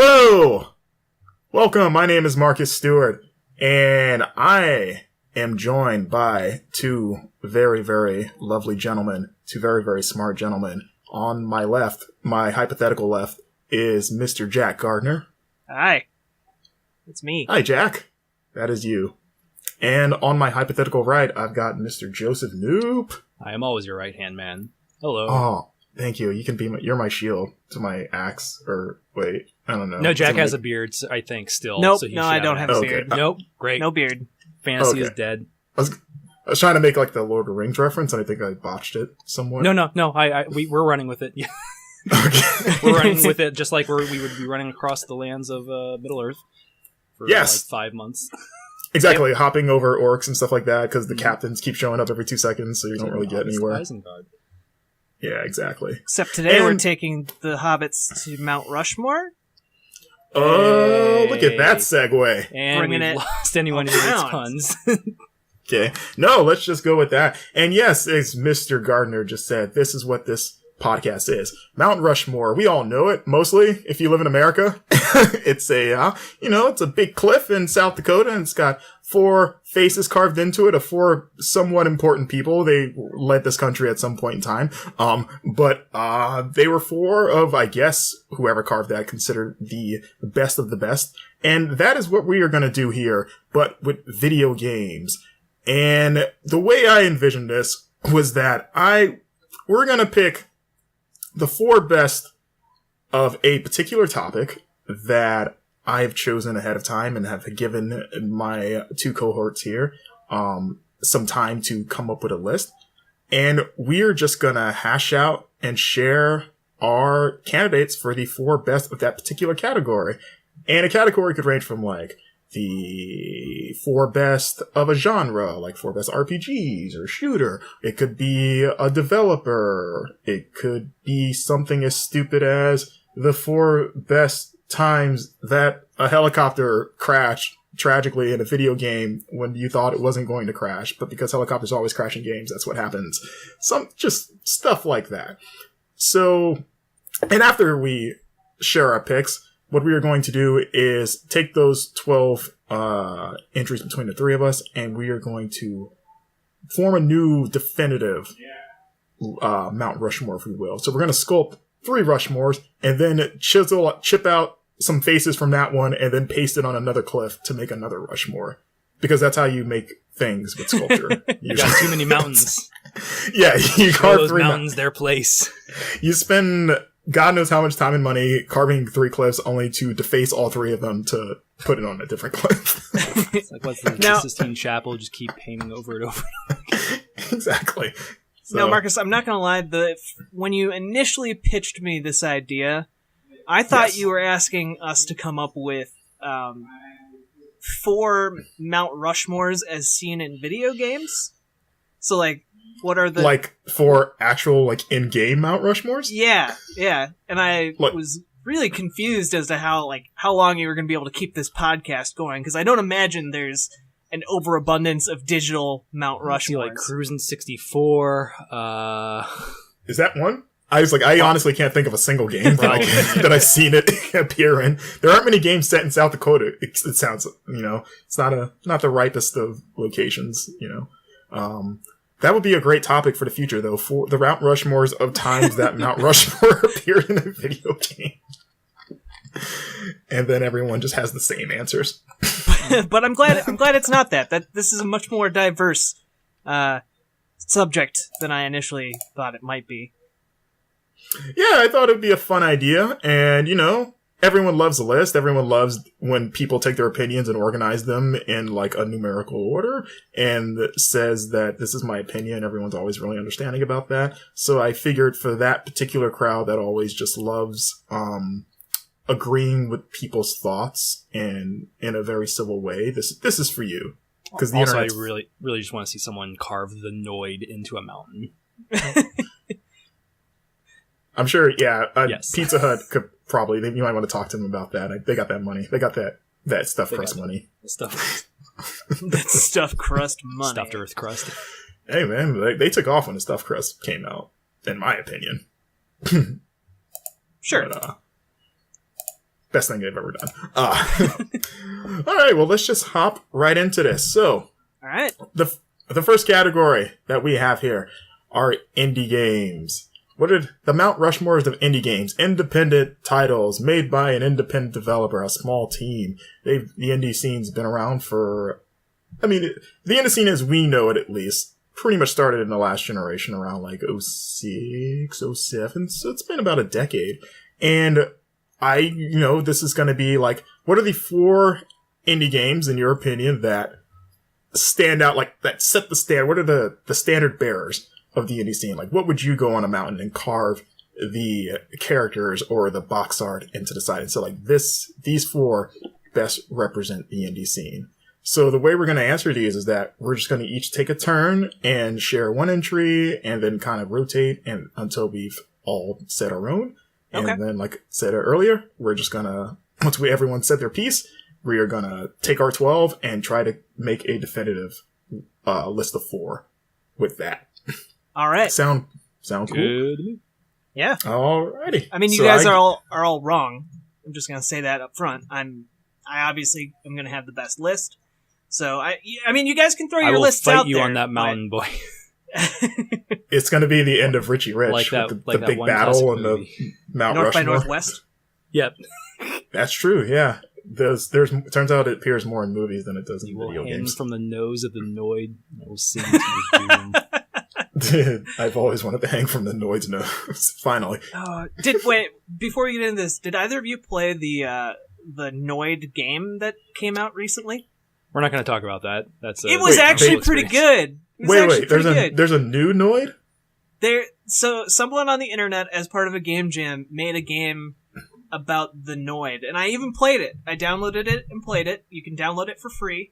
Hello! Welcome, my name is Marcus Stewart, and I am joined by two very, very lovely gentlemen, two very, very smart gentlemen. On my left, my hypothetical left, is Mr. Jack Gardner. Hi. It's me. Hi, Jack. That is you. And on my hypothetical right, I've got Mr. Joseph Knoop. I am always your right-hand man. Hello. Oh, thank you. You can be you're my shield to my axe, or wait, I don't know. No, Jack has a beard, I think, still. Nope, so he no, I don't have a beard. Nope, great. No beard. Fantasy is dead. I was trying to make like the Lord of the Rings reference, and I think I botched it somewhat. No. We're running with it. Yeah. Okay. We're running with it just like we would be running across the lands of Middle-earth for like 5 months. Exactly, hopping over orcs and stuff like that, because the captains keep showing up every 2 seconds, so you don't really get anywhere. Yeah, exactly. Except today we're taking the hobbits to Mount Rushmore. Oh, look at that segue. And Bringing we've it lost anyone who hates puns. Okay. No, let's just go with that. And yes, as Mr. Gardner just said, this is what this podcast is. Mount Rushmore. We all know it, mostly, if you live in America. It's it's a big cliff in South Dakota, and it's got 4 faces carved into it of 4 somewhat important people. They led this country at some point in time. But they were 4 of, I guess, whoever carved that considered the best of the best. And that is what we are going to do here, but with video games. And the way I envisioned this was that we're going to pick the 4 best of a particular topic that I have chosen ahead of time and have given my 2 cohorts here some time to come up with a list. And we're just going to hash out and share our candidates for the 4 best of that particular category. And a category could range from like the 4 best of a genre, like 4 best RPGs or shooter. It could be a developer. It could be something as stupid as the 4 best times that a helicopter crashed tragically in a video game when you thought it wasn't going to crash, but because helicopters always crash in games, that's what happens. Just stuff like that. So, and after we share our picks, what we are going to do is take those 12 entries between the 3 of us, and we are going to form a new definitive Mount Rushmore, if we will. So we're going to sculpt 3 Rushmores, and then chip out some faces from that one, and then paste it on another cliff to make another Rushmore. Because that's how you make things with sculpture. You got too many mountains. Yeah, you carve those 3 mountains their place. You spend God knows how much time and money carving 3 cliffs only to deface all 3 of them to put it on a different cliff. It's like, what's the Sistine Chapel? Just keep painting over and over. Exactly. So. Now, Marcus, I'm not going to lie. When you initially pitched me this idea, I thought you were asking us to come up with 4 Mount Rushmores as seen in video games. So, like, what are the... Like, for actual, like, in-game Mount Rushmores? Yeah. And I was really confused as to how long you were going to be able to keep this podcast going, because I don't imagine there's an overabundance of digital Mount Rushmores. Like Cruisin' 64. Is that one? I honestly can't think of a single game that I've seen it appear in. There aren't many games set in South Dakota. It sounds, it's not the ripest of locations, That would be a great topic for the future, though, for the Mount Rushmores of times that Mount Rushmore appeared in a video game. And then everyone just has the same answers. But I'm glad it's not that. This is a much more diverse subject than I initially thought it might be. Yeah, I thought it would be a fun idea, and, everyone loves a list. Everyone loves when people take their opinions and organize them in, like, a numerical order, and says that this is my opinion. Everyone's always really understanding about that. So I figured for that particular crowd that always just loves agreeing with people's thoughts and in a very civil way, this is for you. Because the also, I really just want to see someone carve the Noid into a mountain. I'm sure, yeah. Yes. Pizza Hut could probably, you might want to talk to them about that. They got that money. They got that stuffed crust money. That stuffed crust money. Stuffed earth crust. Hey, man, they took off when the stuffed crust came out, in my opinion. Sure. best thing they've ever done. All right, well, let's just hop right into this. So, all right, the first category that we have here are indie games. What are the Mount Rushmores of indie games? Independent titles made by an independent developer, a small team. The indie scene's been around for, I mean, the indie scene as we know it, at least, pretty much started in the last generation around like 06, 07. So it's been about a decade. And this is going to be like, what are the 4 indie games, in your opinion, that stand out, like, that set the stand? What are the standard bearers of the indie scene? Like, what would you go on a mountain and carve the characters or the box art into the side? And so, like, these 4 best represent the indie scene. So the way we're going to answer these is that we're just going to each take a turn and share one entry and then kind of rotate and until we've all said our own. And then, like I said earlier, we're just going to, once everyone said their piece, we are going to take our 12 and try to make a definitive list of 4 with that. All right. Sound cool? Good. Yeah. Alrighty. I mean, you guys are all wrong. I'm just going to say that up front. I obviously am going to have the best list. So, I mean, you guys can throw your lists out there. I will fight you on that mountain, boy. It's going to be the end of Richie Rich, the big battle and the Mount North Rushmore. by Northwest? Yep. There's turns out it appears more in movies than it does in video games. From the nose of the Noid, I will sing to your doom. I've always wanted to hang from the Noid's nose. Finally. Wait, before we get into this, did either of you play the Noid game that came out recently? We're not going to talk about that. It was actually pretty good. Wait, there's a new Noid? So someone on the internet, as part of a game jam, made a game about the Noid, and I even played it. I downloaded it and played it. You can download it for free,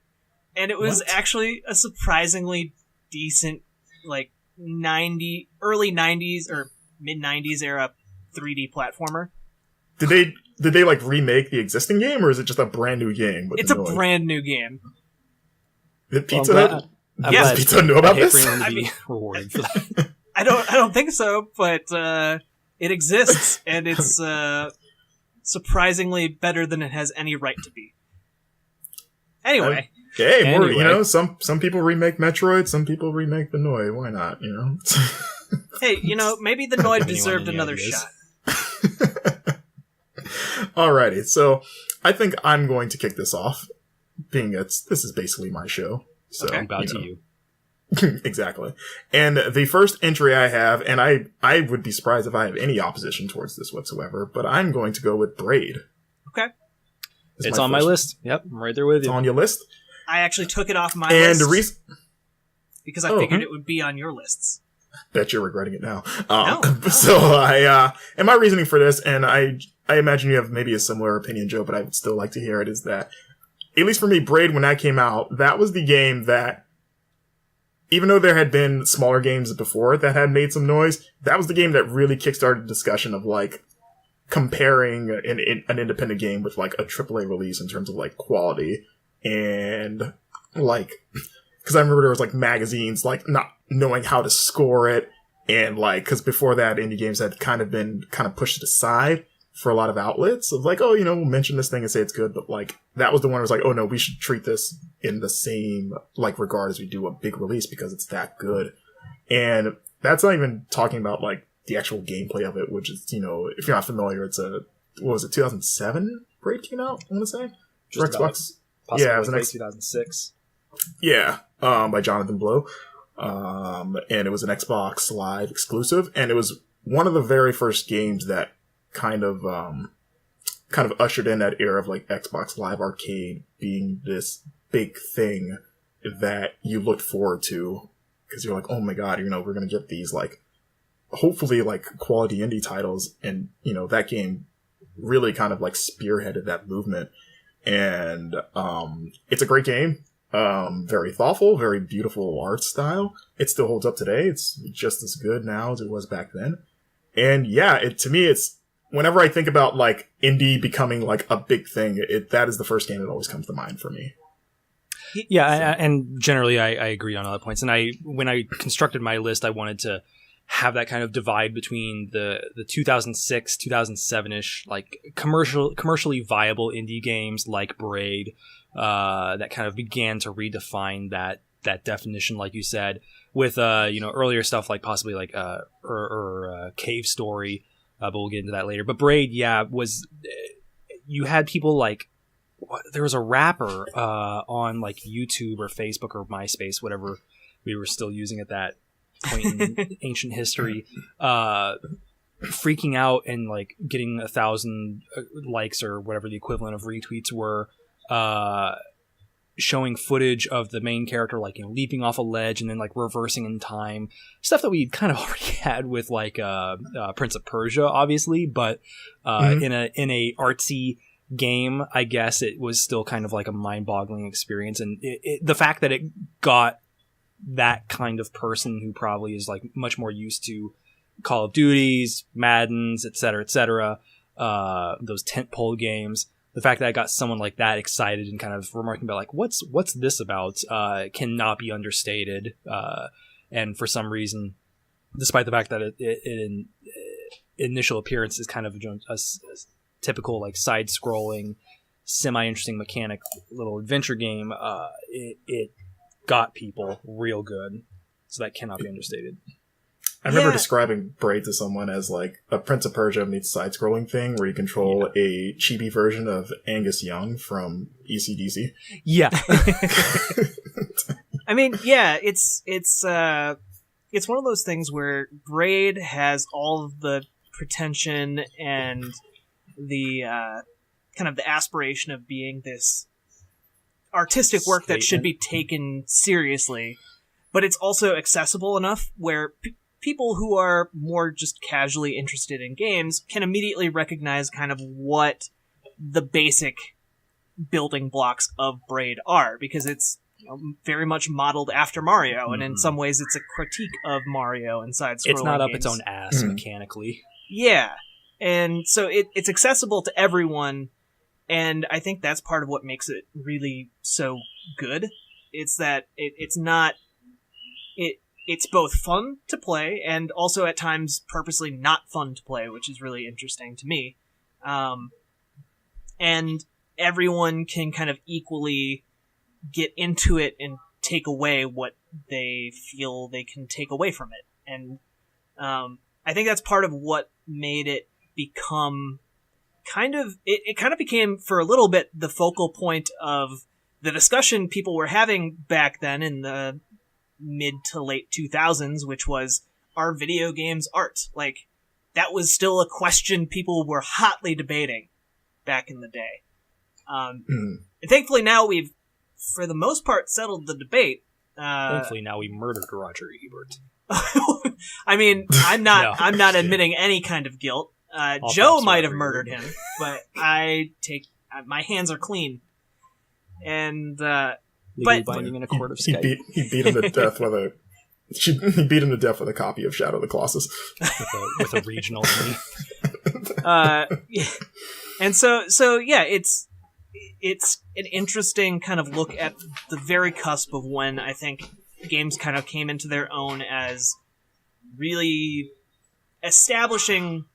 and it was actually a surprisingly decent, like, early 90s or mid 90s era 3D platformer. Did they like remake the existing game, or is it just a brand new game? It's a brand new game. Did Pizza Hut? Yes, Pizza Hut know about this? Rewarded for that. I don't think so, but it exists, and it's surprisingly better than it has any right to be. Anyway. Some people remake Metroid, some people remake the Noid. Why not, Hey, maybe the Noid deserved another shot. Alrighty, so I think I'm going to kick this off, being this is basically my show. So, I'm about to you. Exactly. And the first entry I have, and I would be surprised if I have any opposition towards this whatsoever, but I'm going to go with Braid. Okay. It's on my list. Yep, I'm right there with you. It's on your list? I actually took it off my list. Because I figured it would be on your lists. Bet you're regretting it now. No. So and my reasoning for this, and I imagine you have maybe a similar opinion, Joe, but I would still like to hear it, is that, at least for me, Braid, when that came out, that was the game that, even though there had been smaller games before that had made some noise, that was the game that really kickstarted discussion of, like, comparing an independent game with, like, a AAA release in terms of, like, quality. And, like, because I remember there was, like, magazines, like, not knowing how to score it. And, like, because before that, indie games had kind of pushed aside for a lot of outlets of, like, oh, we'll mention this thing and say it's good. But, like, that was the one where it was like, oh, no, we should treat this in the same, like, regard as we do a big release because it's that good. And that's not even talking about, like, the actual gameplay of it, which is, if you're not familiar, it's what was it, 2007 Braid came out, I want to say? For Xbox. Yeah, it was 2006. Yeah, by Jonathan Blow. And it was an Xbox Live exclusive, and it was one of the very first games that kind of ushered in that era of, like, Xbox Live Arcade being this big thing that you looked forward to, because you're like, oh my god, we're gonna get these, like, hopefully, like, quality indie titles, and, that game really kind of, like, spearheaded that movement. And it's a great game. Very thoughtful, very beautiful art style. It still holds up today. It's just as good now as it was back then. And yeah, to me, it's, whenever I think about, like, indie becoming, like, a big thing, that is the first game that always comes to mind for me. Yeah, and generally I agree on all the points. And when I constructed my list, I wanted to have that kind of divide between the 2006, 2007-ish, like commercially viable indie games like Braid, that kind of began to redefine that definition, like you said, with earlier stuff like possibly like Cave Story, but we'll get into that later. But Braid, was you had people like, there was a rapper on like YouTube or Facebook or MySpace, whatever we were still using at that point in ancient history, freaking out and like getting 1,000 likes or whatever the equivalent of retweets were, showing footage of the main character like leaping off a ledge and then like reversing in time, stuff that we kind of already had with like Prince of Persia, obviously, but in a artsy game, I guess it was still kind of like a mind-boggling experience. And the fact that it got that kind of person who probably is like much more used to Call of Duties, Maddens, etc., those tentpole games, the fact that I got someone like that excited and kind of remarking about like, what's this about, cannot be understated. And for some reason, despite the fact that it initial appearance is kind of a typical like side-scrolling, semi-interesting mechanic little adventure game, it got people real good. So that cannot be understated. I remember describing Braid to someone as like a Prince of Persia meets side-scrolling thing where you control a chibi version of Angus Young from ECDC. Yeah. I mean, it's one of those things where Braid has all of the pretension and the kind of the aspiration of being this artistic work that should be taken seriously, but it's also accessible enough where people who are more just casually interested in games can immediately recognize kind of what the basic building blocks of Braid are, because it's very much modeled after Mario, and in some ways it's a critique of Mario and side-scrolling It's not up games. its own ass mechanically. Yeah, and so it's accessible to everyone, and I think that's part of what makes it really so good. It's that it's both fun to play and also at times purposely not fun to play, which is really interesting to me. And everyone can kind of equally get into it and take away what they feel they can take away from it. And I think that's part of what made it become it kind of became for a little bit the focal point of the discussion people were having back then in the mid to late 2000s, which was, are video games art? Like, that was still a question people were hotly debating back in the day. And thankfully now we've, for the most part, settled the debate. Thankfully now we murdered Roger Ebert. I mean, I'm not admitting any kind of guilt. Joe might have murdered him, but my hands are clean. And, legally binding in a court of Skype. He beat him to death he beat him to death with a copy of Shadow of the Colossus. with a regional me. And so yeah, it's an interesting kind of look at the very cusp of when I think games kind of came into their own as really establishing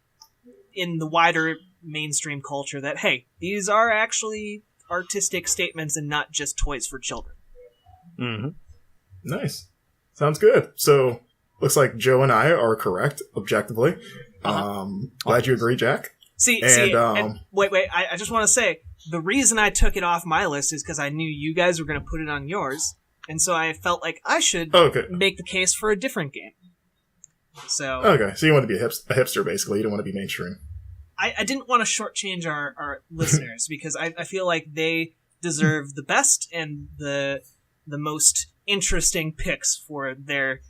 in the wider mainstream culture that, hey, these are actually artistic statements and not just toys for children. Mm-hmm. Nice. Sounds good. So, looks like Joe and I are correct, objectively. Glad you agree, Jack. And wait, I just want to say, the reason I took it off my list is because I knew you guys were going to put it on yours, and so I felt like I should make the case for a different game. So okay, so you want to be a hipster, basically. You don't want to be mainstream. I didn't want to shortchange our listeners because I feel like they deserve the best and the most interesting picks for their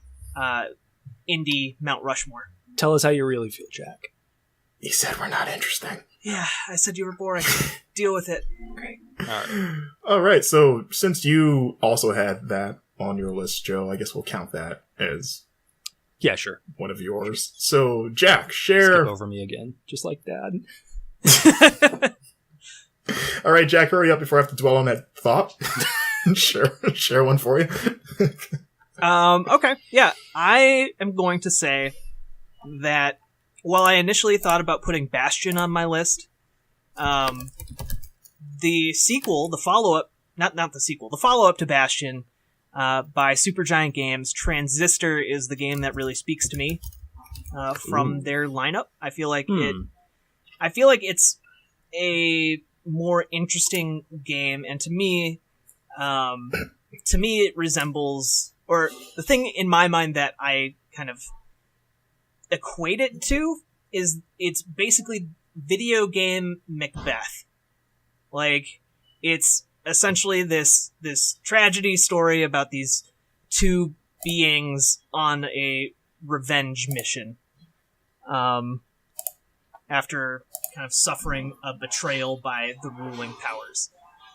indie Mount Rushmore. Tell us how you really feel, Jack. He said we're not interesting. Yeah, I said you were boring. Deal with it. Great. All right, so since you also had that on your list, Joe, I guess we'll count that as... Yeah, sure. One of yours. So, Jack, share... Skip over me again, just like Dad. All right, Jack, hurry up before I have to dwell on that thought. share one for you. Okay, yeah. I am going to say that while I initially thought about putting Bastion on my list, the sequel, the follow-up, not the sequel, the follow-up to Bastion by Supergiant Games, Transistor, is the game that really speaks to me from their lineup. I feel like it's a more interesting game, and to me it resembles, or the thing in my mind that I kind of equate it to is it's basically video game Macbeth. Like, it's essentially this tragedy story about these two beings on a revenge mission after kind of suffering a betrayal by the ruling powers.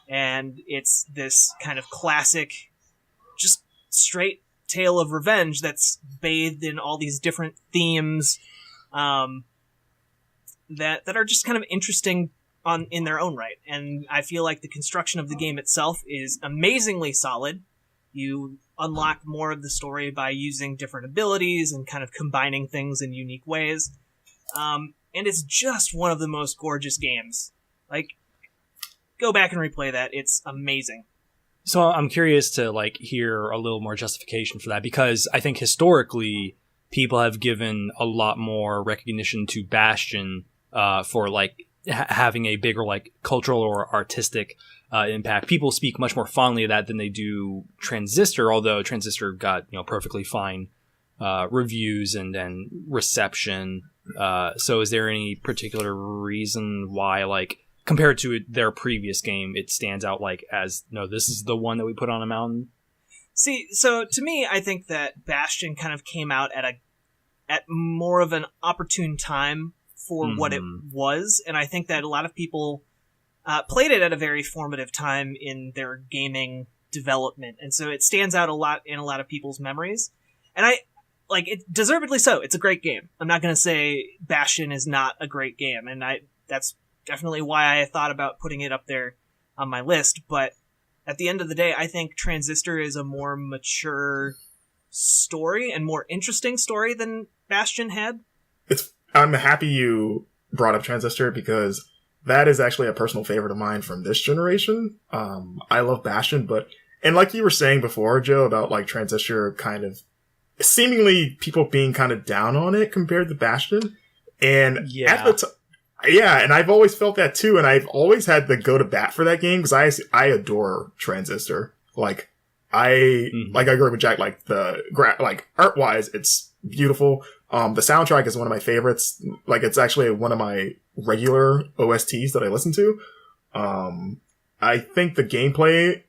And it's this kind of classic, just straight tale of revenge that's bathed in all these different themes that are just kind of interesting in their own right. And I feel like the construction of the game itself is amazingly solid. You unlock more of the story by using different abilities and kind of combining things in unique ways. And it's just one of the most gorgeous games. Like, go back and replay that. It's amazing. So I'm curious to like hear a little more justification for that, because I think historically people have given a lot more recognition to Bastion for like having a bigger like cultural or artistic impact. People speak much more fondly of that than they do Transistor, although Transistor got, you know, perfectly fine reviews and reception. So is there any particular reason why, like, compared to their previous game, it stands out like as, no, this is the one that we put on a mountain? See, so to me, I think that Bastion kind of came out at more of an opportune time for what it was, and I think that a lot of people played it at a very formative time in their gaming development, and so it stands out a lot in a lot of people's memories. And I like it, deservedly so. It's a great game. I'm not going to say Bastion is not a great game, and that's definitely why I thought about putting it up there on my list. But at the end of the day, I think Transistor is a more mature story and more interesting story than Bastion had. I'm happy you brought up Transistor, because that is actually a personal favorite of mine from this generation. I love Bastion, and like you were saying before, Joe, about like Transistor kind of seemingly people being kind of down on it compared to Bastion. And at the and I've always felt that too, and I've always had to go to bat for that game because I adore Transistor. Like I agree with Jack. Like like art wise, it's beautiful. The soundtrack is one of my favorites. Like, it's actually one of my regular OSTs that I listen to. I think the gameplay,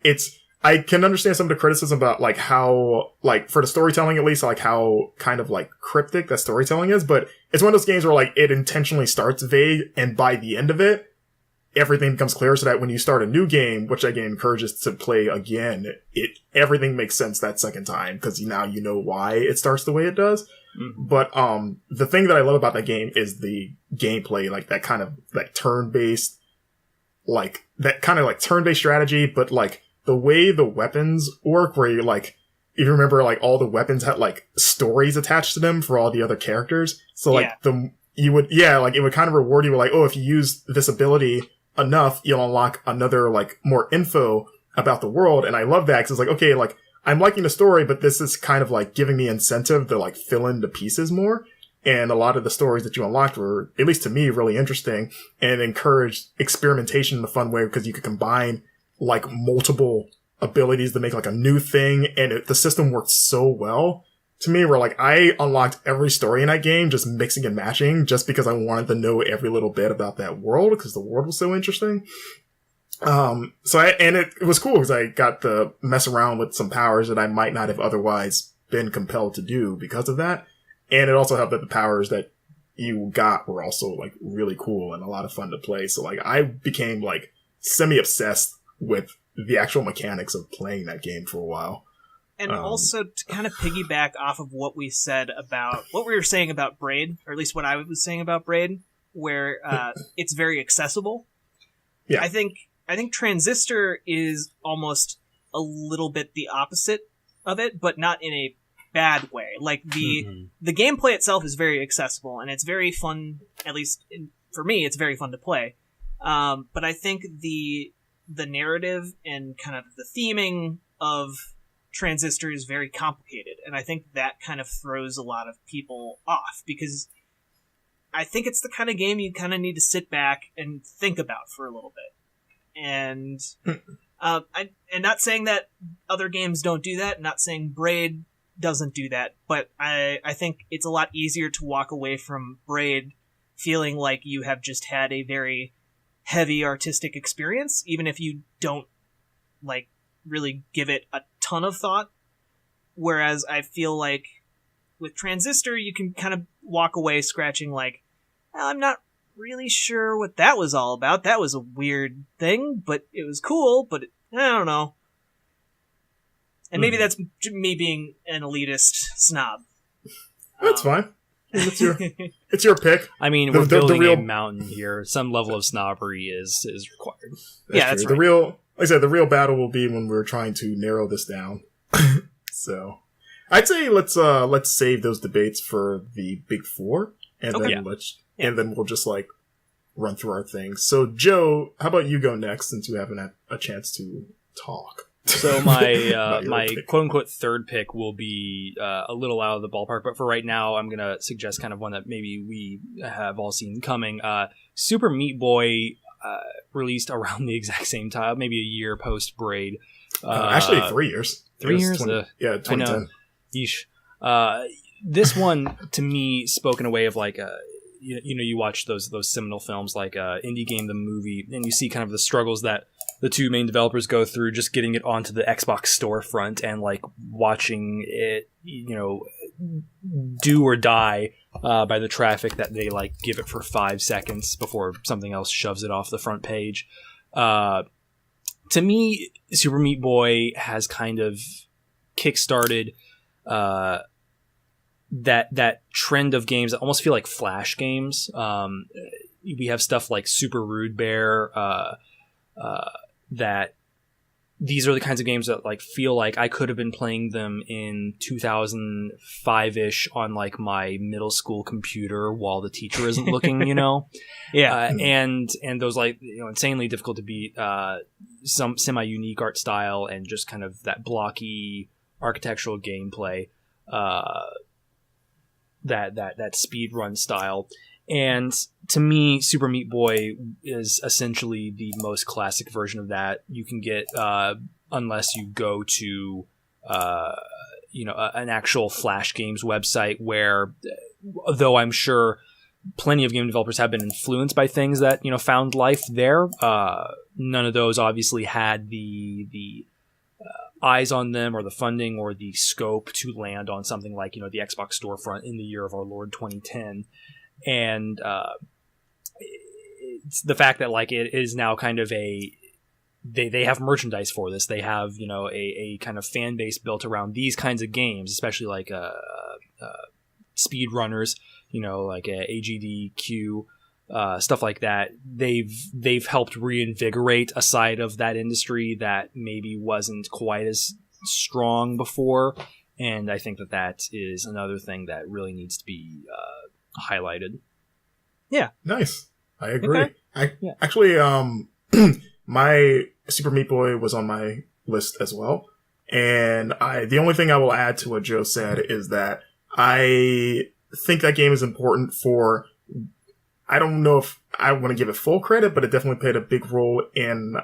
I can understand some of the criticism about like how, like, for the storytelling at least, like how kind of like cryptic that storytelling is, but it's one of those games where like it intentionally starts vague, and by the end of it, everything becomes clear, so that when you start a new game, which that game encourages to play again, everything makes sense that second time, because now you know why it starts the way it does. But the thing that I love about that game is the gameplay, like that kind of like turn-based, like that kind of like turn-based strategy, but like the way the weapons work, where you like, if you remember, like all the weapons had like stories attached to them for all the other characters. So like it would kind of reward you, like, oh, if you use this ability enough, you'll unlock another like more info about the world. And I love that, because it's like, okay, like I'm liking the story, but this is kind of like giving me incentive to like fill in the pieces more. And a lot of the stories that you unlocked were, at least to me, really interesting and encouraged experimentation in a fun way, because you could combine like multiple abilities to make like a new thing. And the system worked so well to me, where like I unlocked every story in that game just mixing and matching, just because I wanted to know every little bit about that world, because the world was so interesting. It was cool because I got to mess around with some powers that I might not have otherwise been compelled to do because of that. And it also helped that the powers that you got were also like really cool and a lot of fun to play. So like I became like semi-obsessed with the actual mechanics of playing that game for a while. And also to kind of piggyback off of what we said about what we were saying about Braid, or at least what I was saying about Braid, where it's very accessible. Yeah. I think Transistor is almost a little bit the opposite of it, but not in a bad way. Like the gameplay itself is very accessible and it's very fun. At least for me, it's very fun to play. But I think the narrative and kind of the theming of Transistor is very complicated, and I think that kind of throws a lot of people off because I think it's the kind of game you kind of need to sit back and think about for a little bit. And I'm not saying that other games don't do that, not saying Braid doesn't do that, but I think it's a lot easier to walk away from Braid feeling like you have just had a very heavy artistic experience, even if you don't like really give it a ton of thought. Whereas I feel like with Transistor, you can kind of walk away scratching like, I'm not really sure what that was all about. That was a weird thing, but it was cool, but I don't know. And maybe that's me being an elitist snob. That's fine. It's your pick. I mean, we're building a mountain here. Some level of snobbery is required. That's right. Like I said, the real battle will be when we're trying to narrow this down. So, I'd say let's save those debates for the big four, and then we'll just like run through our things. So, Joe, how about you go next since you haven't had a chance to talk? So my quote unquote third pick will be a little out of the ballpark, but for right now, I'm gonna suggest kind of one that maybe we have all seen coming. Super Meat Boy released around the exact same time, maybe a year post Braid. Actually, 3 years. 3 years? 2010. I know. Yeesh. This one, to me, spoke in a way of like, you watch those seminal films like Indie Game, the movie, and you see kind of the struggles that the two main developers go through just getting it onto the Xbox storefront and like watching it, do or die by the traffic that they like give it for 5 seconds before something else shoves it off the front page. To me, Super Meat Boy has kind of kickstarted that trend of games that almost feel like Flash games. We have stuff like Super Rude Bear, that these are the kinds of games that like feel like I could have been playing them in 2005-ish on like my middle school computer while the teacher isn't looking, Yeah. And those like, insanely difficult to beat, some semi-unique art style and just kind of that blocky architectural gameplay, that speed run style. And to me, Super Meat Boy is essentially the most classic version of that you can get, unless you go to, an actual Flash Games website where, though I'm sure plenty of game developers have been influenced by things that, found life there, none of those obviously had the eyes on them or the funding or the scope to land on something like, the Xbox storefront in the year of our Lord 2010. And it's the fact that like it is now kind of they have merchandise for this. They have a kind of fan base built around these kinds of games, especially like speed runners, like AGDQ, stuff like that. They've helped reinvigorate a side of that industry that maybe wasn't quite as strong before, and I think that is another thing that really needs to be highlighted. Yeah, nice. I agree. Okay. Actually, my Super Meat Boy was on my list as well, and the only thing I will add to what Joe said is that I think that game is important for. I don't know if I want to give it full credit, but it definitely played a big role in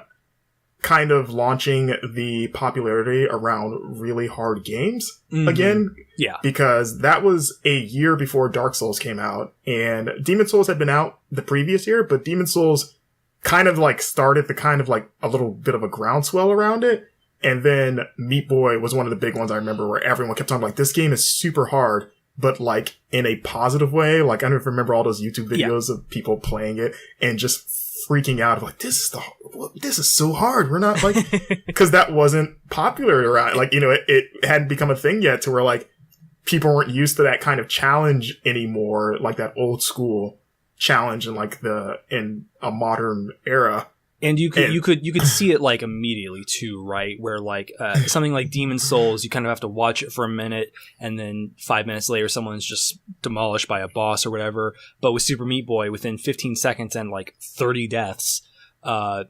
kind of launching the popularity around really hard games again. Yeah. Because that was a year before Dark Souls came out, and Demon Souls had been out the previous year, but Demon Souls kind of like started the kind of like a little bit of a groundswell around it. And then Meat Boy was one of the big ones I remember where everyone kept talking like, this game is super hard, but like in a positive way. Like I don't even remember all those YouTube videos of people playing it and just freaking out of like, this is so hard. We're not like, cause that wasn't popular around, like, it hadn't become a thing yet to where like people weren't used to that kind of challenge anymore. Like that old school challenge in like in a modern era And you could see it like immediately too, right? Where like something like Demon Souls, you kind of have to watch it for a minute, and then 5 minutes later, someone's just demolished by a boss or whatever. But with Super Meat Boy, within 15 seconds and like 30 deaths,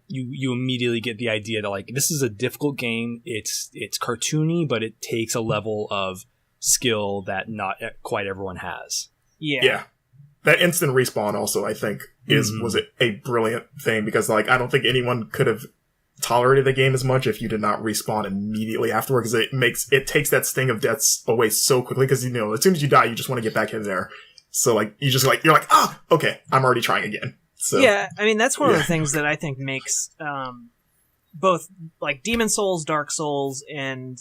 you immediately get the idea that like this is a difficult game. It's cartoony, but it takes a level of skill that not quite everyone has. Yeah. That instant respawn also, I think, was a brilliant thing, because like I don't think anyone could have tolerated the game as much if you did not respawn immediately afterward, because it takes that sting of deaths away so quickly, because you know as soon as you die you just want to get back in there. So like you're like okay, I'm already trying again. So yeah, I mean that's one of the things that I think makes both like Demon Souls, Dark Souls, and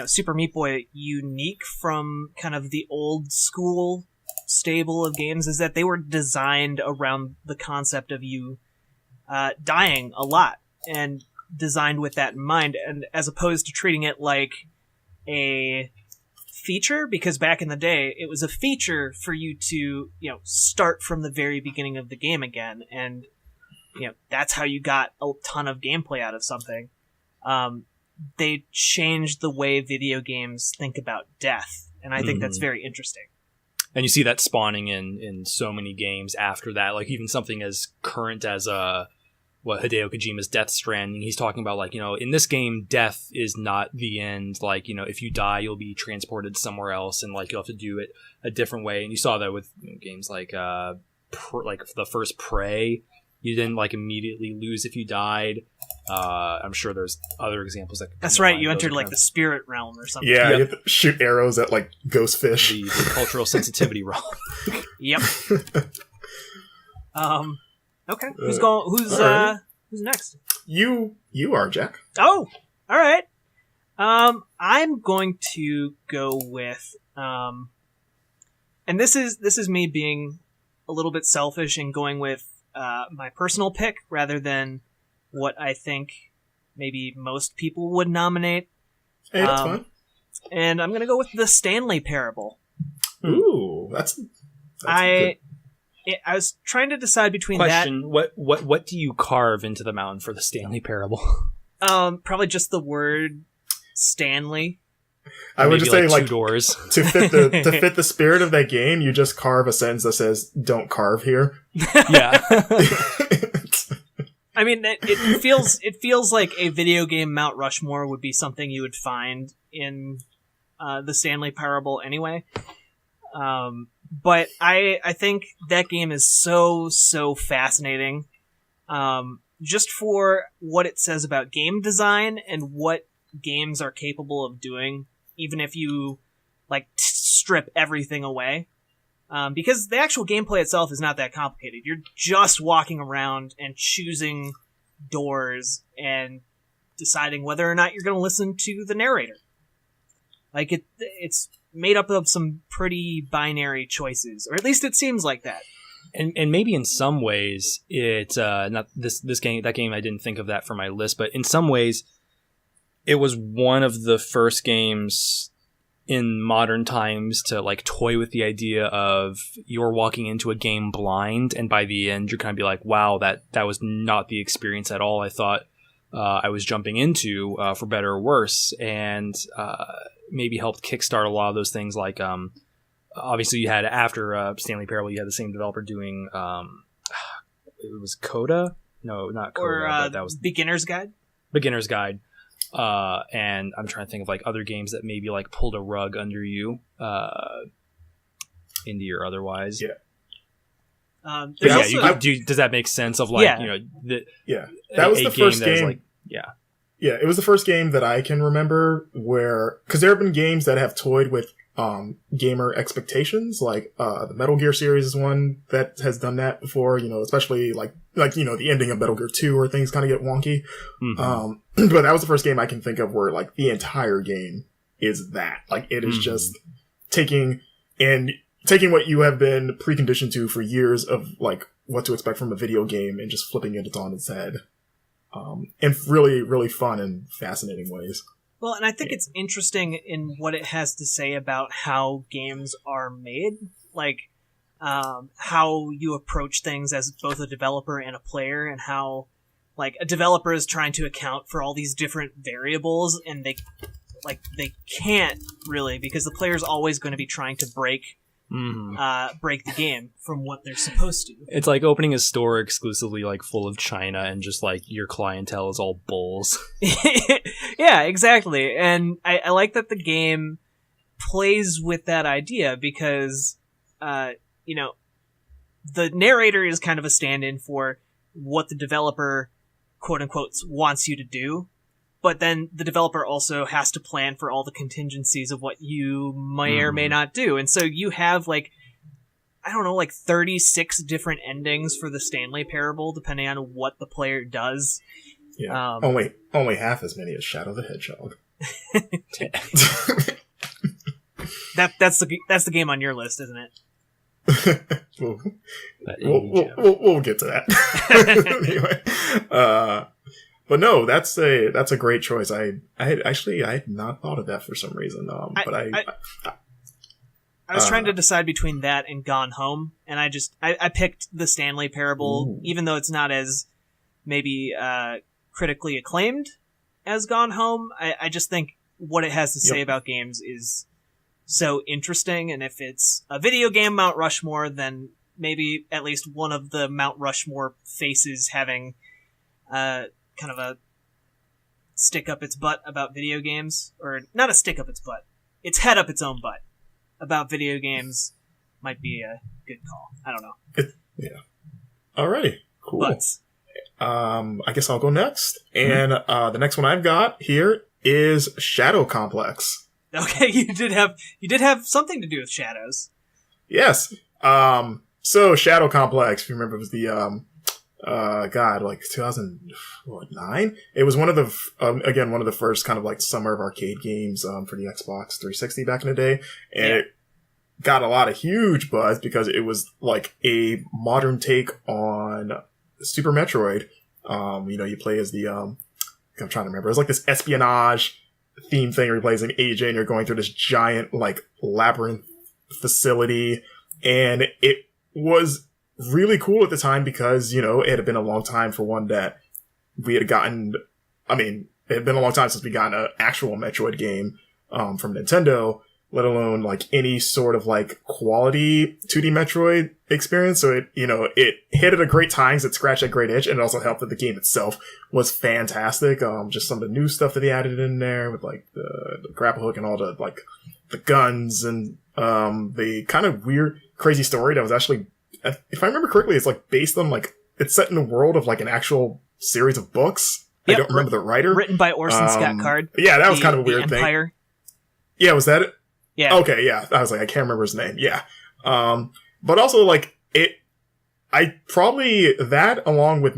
Super Meat Boy unique from kind of the old school stable of games, is that they were designed around the concept of you dying a lot, and designed with that in mind, and as opposed to treating it like a feature, because back in the day it was a feature for you to start from the very beginning of the game again, and that's how you got a ton of gameplay out of something. They changed the way video games think about death, and I think that's very interesting. And you see that spawning in so many games after that, like even something as current as Hideo Kojima's Death Stranding. He's talking about like, in this game, death is not the end. Like, if you die, you'll be transported somewhere else, and like you'll have to do it a different way. And you saw that with games like like the first Prey. You didn't like immediately lose if you died. I'm sure there's other examples that. That's right. You entered like the spirit realm or something. Yeah, you have to shoot arrows at like ghost fish. The cultural sensitivity realm. Yep. Okay. Who's next? You are, Jack. Oh, all right. I'm going to go with and this is me being a little bit selfish and going with my personal pick rather than what I think maybe most people would nominate. Hey, that's fine. And I'm going to go with the Stanley Parable. Ooh, that's good. I was trying to decide between Question, what do you carve into the mountain for the Stanley Parable? Probably just the word Stanley. I would just say like doors. to fit the spirit of that game, you just carve a sentence that says "Don't carve here." Yeah. I mean, it feels like a video game Mount Rushmore would be something you would find in the Stanley Parable anyway. But I think that game is so fascinating, just for what it says about game design and what games are capable of doing, even if you like strip everything away. Because the actual gameplay itself is not that complicated. You're just walking around and choosing doors and deciding whether or not you're going to listen to the narrator. Like it's made up of some pretty binary choices, or at least it seems like that. And maybe in some ways it's not that game. I didn't think of that for my list, but in some ways it was one of the first games in modern times to like toy with the idea of you're walking into a game blind, and by the end you're kind of be like, wow, that was not the experience at all I thought I was jumping into, for better or worse, and maybe helped kickstart a lot of those things. Like obviously you had, after Stanley Parable, you had the same developer doing it was Coda? No, not Coda, or but that was Beginner's Guide. And I'm trying to think of like other games that maybe like pulled a rug under you, indie or otherwise. Yeah. Does that make sense? Of like, that was the first game. Like, it was the first game that I can remember where, because there have been games that have toyed with gamer expectations, like the Metal Gear series is one that has done that before, especially like the ending of Metal Gear 2 where things kind of get wonky. Mm-hmm. But that was the first game I can think of where like the entire game is that. Like it is just taking what you have been preconditioned to for years of like what to expect from a video game and just flipping it on its head. In really, really fun and fascinating ways. Well, and I think it's interesting in what it has to say about how games are made. Like, how you approach things as both a developer and a player, and how like a developer is trying to account for all these different variables, and they can't really, because the player's always going to be trying to break the game from what they're supposed to. It's like opening a store exclusively like full of china and just like your clientele is all bulls. Yeah, exactly. And I like that the game plays with that idea because, the narrator is kind of a stand-in for what the developer, quote unquote, wants you to do. But then the developer also has to plan for all the contingencies of what you may or may not do. And so you have 36 different endings for the Stanley Parable, depending on what the player does. Yeah. Only half as many as Shadow the Hedgehog. That's the game on your list, isn't it? We'll get to that. Anyway, but no, that's a great choice. I had not thought of that for some reason. I was trying to decide between that and Gone Home, and I picked the Stanley Parable, even though it's not as maybe critically acclaimed as Gone Home. I just think what it has to say about games is so interesting, and if it's a video game Mount Rushmore, then maybe at least one of the Mount Rushmore faces having kind of a stick up its butt about video games, or not a stick up its butt, its head up its own butt about video games might be a good call. I don't know. Yeah. Alrighty. Cool. Butts. I guess I'll go next. And the next one I've got here is Shadow Complex. Okay, you did have something to do with shadows. Yes. So Shadow Complex, if you remember, it was the 2009. It was one of the first kind of like summer of arcade games for the Xbox 360 back in the day, and it got a lot of huge buzz because it was like a modern take on Super Metroid. You play as the I'm trying to remember. It was like this espionage theme thing where you play as an agent and you're going through this giant like labyrinth facility, and it was really cool at the time because, it had been a long time for one that we had gotten. I mean, it had been a long time since we got an actual Metroid game from Nintendo, let alone like any sort of like quality 2D Metroid experience. So it hit at a great time because it scratched that great itch, and it also helped that the game itself was fantastic. Just some of the new stuff that they added in there with like the grapple hook and all the like the guns and the kind of weird, crazy story that was actually, if I remember correctly, it's like based on like, it's set in the world of like an actual series of books. Yep, I don't remember the writer. Written by Orson Scott Card. Yeah, that was kind of a weird Empire. thing. Yeah, was that it? Yeah. Okay, yeah. I was like, I can't remember his name. Yeah. But also like that along with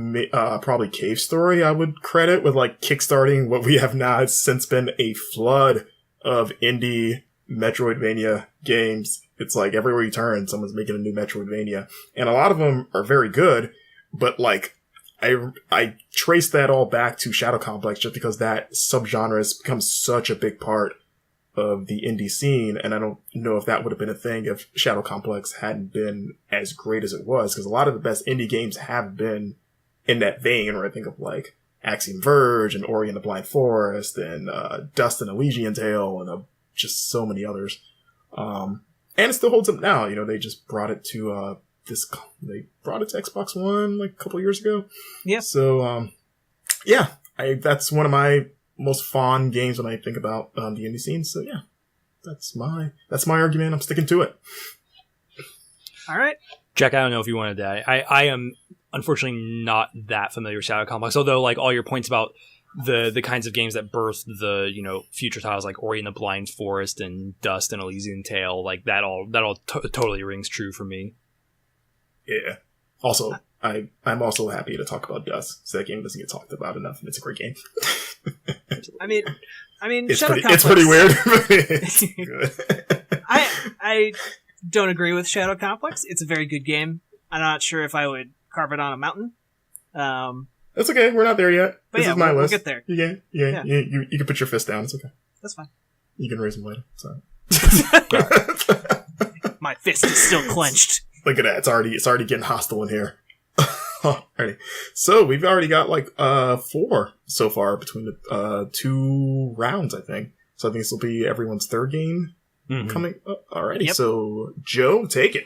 probably Cave Story, I would credit with like kickstarting what we have now since been a flood of indie Metroidvania games. It's like everywhere you turn, someone's making a new Metroidvania, and a lot of them are very good. But like, I trace that all back to Shadow Complex just because that subgenre has become such a big part of the indie scene, and I don't know if that would have been a thing if Shadow Complex hadn't been as great as it was, because a lot of the best indie games have been in that vein, where I think of like Axiom Verge and Ori and the Blind Forest and Dust and Elysian Tale and just so many others. And it still holds up now. They just brought it to they brought it to Xbox One like a couple years ago. Yeah. So that's one of my most fond games when I think about the indie scene. So yeah, that's my argument. I'm sticking to it. All right, Jack, I don't know if you wanted that. I am unfortunately not that familiar with Shadow Complex, although like all your points about the kinds of games that birthed the future titles like Ori and the Blind Forest and Dust and Elysian Tale, like that all totally rings true for me. Yeah. Also, I'm also happy to talk about Dust. So that game doesn't get talked about enough, and it's a great game. I mean, it's Shadow pretty, Complex. it's pretty weird, but it's good. I don't agree with Shadow Complex. It's a very good game. I'm not sure if I would carve it on a mountain. That's okay. We're not there yet. But this yeah, is my we'll list. get there. Yeah. You can put your fist down. It's okay. That's fine. You can raise them later. Sorry. My fist is still clenched. Look at that. It's already getting hostile in here. Alrighty. So we've already got like 4 so far between the 2 rounds, I think. So I think this will be everyone's third game coming up. Alrighty. Yep. So Joe, take it.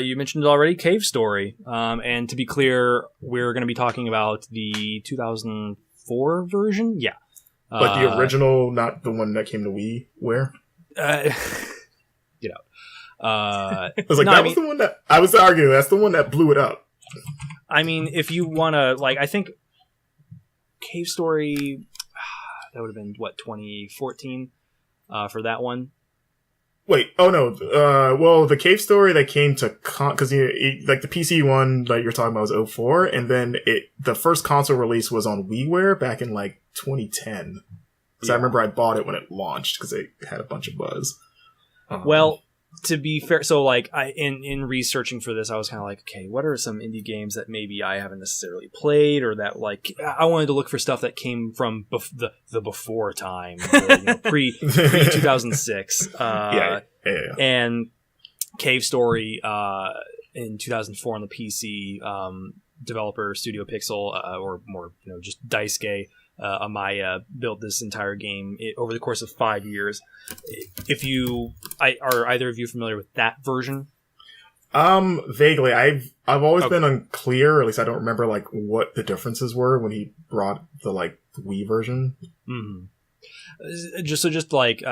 You mentioned it already, Cave Story. And to be clear, we're going to be talking about the 2004 version. Yeah. But the original, not the one that came to WiiWare? Get out. I was like, was the one that... I was arguing, that's the one that blew it up. I mean, if you want to, like, I think Cave Story, that would have been, 2014 for that one? Wait, oh no, well, the Cave Story that came to, because, like, the PC one that you're talking about was 04, and then the first console release was on WiiWare back in, like, 2010. Because I remember I bought it when it launched, because it had a bunch of buzz. Well... To be fair, so like in researching for this, I was kind of like, okay, what are some indie games that maybe I haven't necessarily played, or that like I wanted to look for stuff that came from the before time, pre 2006. Yeah. And Cave Story in 2004 on the PC, developer Studio Pixel, or more just Daisuke Amaya built this entire game over the course of 5 years. Are either of you familiar with that version? Vaguely. I've always been unclear, or at least I don't remember like what the differences were when he brought the Wii version. Mm-hmm. Just like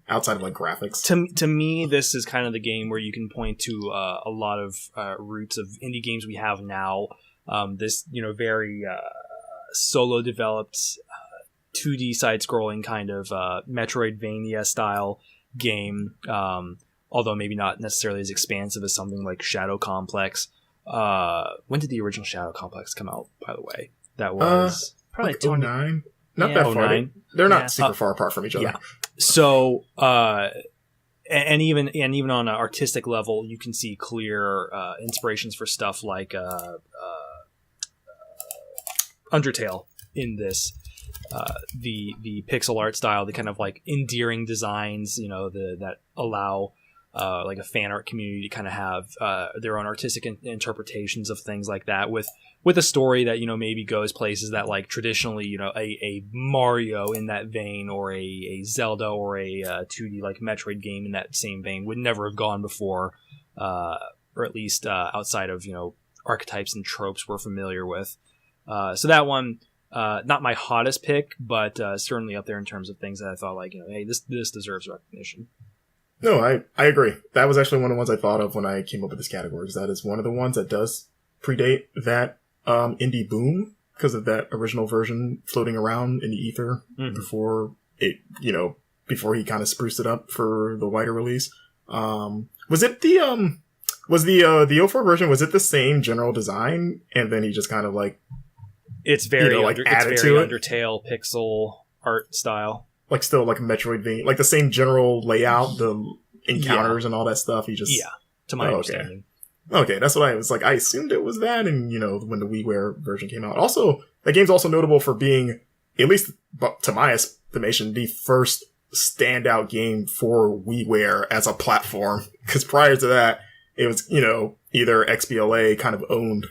outside of like graphics. To me, this is kind of the game where you can point to a lot of roots of indie games we have now. This very solo developed 2D side-scrolling kind of Metroidvania style game, although maybe not necessarily as expansive as something like Shadow Complex. When did the original Shadow Complex come out, by the way? That was probably like 09. Not that far. 09. They're not super far apart from each other. Yeah. So and even on an artistic level, you can see clear inspirations for stuff like Undertale in this. The pixel art style, the kind of like endearing designs, that allow like a fan art community to kind of have their own artistic interpretations of things like that, with a story that maybe goes places that like traditionally a Mario in that vein, or a Zelda, or a 2D like Metroid game in that same vein would never have gone before, or at least outside of archetypes and tropes we're familiar with. So that one. Not my hottest pick, but certainly up there in terms of things that I thought like, hey, this deserves recognition. No, I agree. That was actually one of the ones I thought of when I came up with this category, because that is one of the ones that does predate that indie boom, because of that original version floating around in the ether before it, before he kind of spruced it up for the wider release. Was it was the 04 version, was it the same general design, and then he just kind of like It's very added to it? Undertale pixel art style. Like still like a Metroidvania, like the same general layout, the encounters and all that stuff. He just to my understanding. Okay, that's what I was like. I assumed it was that, and when the WiiWare version came out. Also, that game's also notable for being, at least to my estimation, the first standout game for WiiWare as a platform. Because prior to that, it was either XBLA kind of owned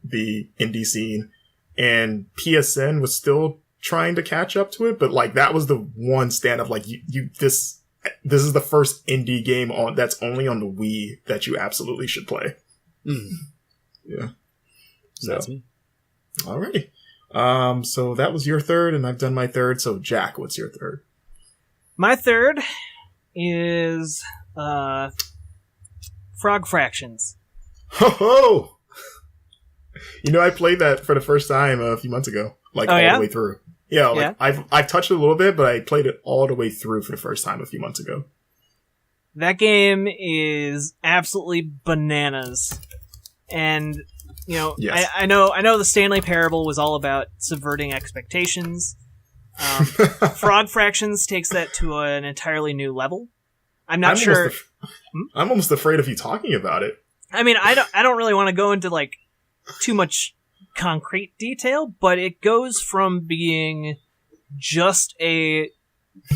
the indie scene, and PSN was still trying to catch up to it, but like that was the one stand up like this is the first indie game that's only on the Wii that you absolutely should play. Yeah. So that's me. Alrighty. So that was your third, and I've done my third. So Jack, what's your third? My third is Frog Fractions. Ho ho! I played that for the first time a few months ago, all the way through. Yeah, I've touched it a little bit, but I played it all the way through for the first time a few months ago. That game is absolutely bananas. And, yes. I know the Stanley Parable was all about subverting expectations. Frog Fractions takes that to an entirely new level. I'm sure. I'm almost afraid of you talking about it. I mean, I don't really want to go into like too much concrete detail, but it goes from being just a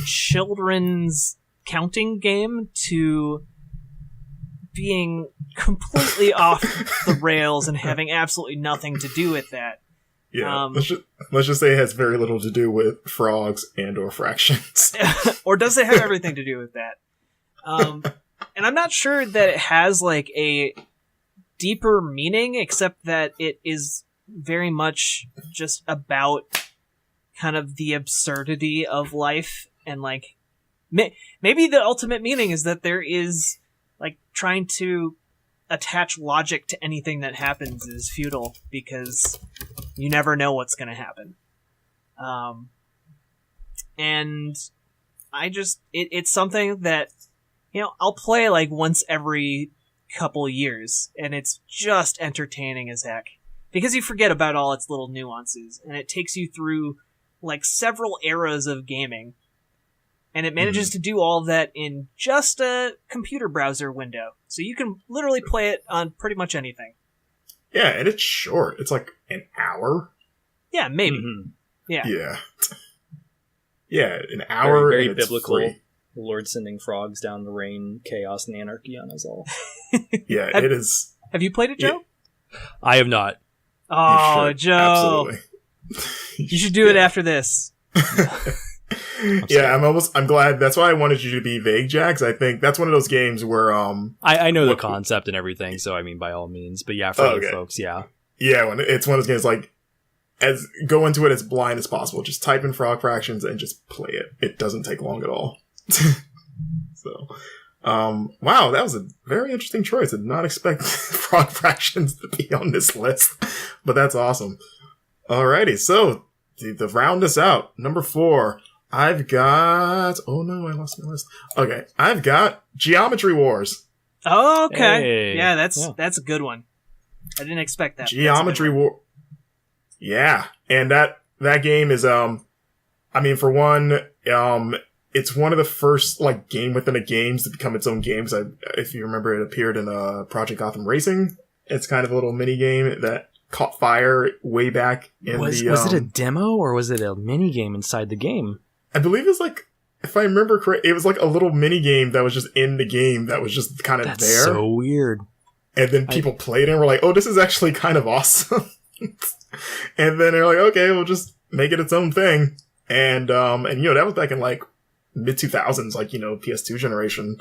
children's counting game to being completely off the rails and having absolutely nothing to do with that. Yeah, let's just say it has very little to do with frogs and or fractions. Or does it have everything to do with that? And I'm not sure that it has like a deeper meaning, except that it is very much just about kind of the absurdity of life, and like maybe the ultimate meaning is that there is like trying to attach logic to anything that happens is futile because you never know what's going to happen. And I just it's something that, you know, I'll play like once every couple years, and it's just entertaining as heck because you forget about all its little nuances, and it takes you through like several eras of gaming, and it manages to do all of that in just a computer browser window, so you can literally play it on pretty much anything. Yeah, and it's short. It's like an hour. Yeah, maybe. Yeah, an hour. Very and it's biblical. free. The Lord sending frogs down to rain chaos and anarchy on us all. Yeah, it is. Have you played it, Joe? I have not. Oh, should, Joe. absolutely. You should do it after this. I'm glad. That's why I wanted you to be vague, Jack, 'cause I think that's one of those games where I know the concept and everything, so I mean by all means. But yeah, for other folks, yeah. Yeah, when it's one of those games like go into it as blind as possible. Just type in frog fractions and just play it. It doesn't take long at all. So wow, that was a very interesting choice. I did not expect frog fractions to be on this list. But that's awesome. Alrighty, so to round us out, number 4, I've got... Oh no, I lost my list. Okay, I've got Geometry Wars. Oh, okay. Hey. Yeah, that's a good one. I didn't expect that. Geometry War. Yeah, and that game is I mean, for one, it's one of the first like game within a games to become its own game. Because if you remember, it appeared in Project Gotham Racing. It's kind of a little mini game that caught fire way back in was it a demo or was it a mini game inside the game? I believe it's like, if I remember correct, it was like a little mini game that was just in the game that was just kind of there. That's so weird. And then people played it and were like, oh, this is actually kind of awesome. And then they're like, okay, we'll just make it its own thing. And you know, that was back in like mid 2000s, like, you know, PS2 generation.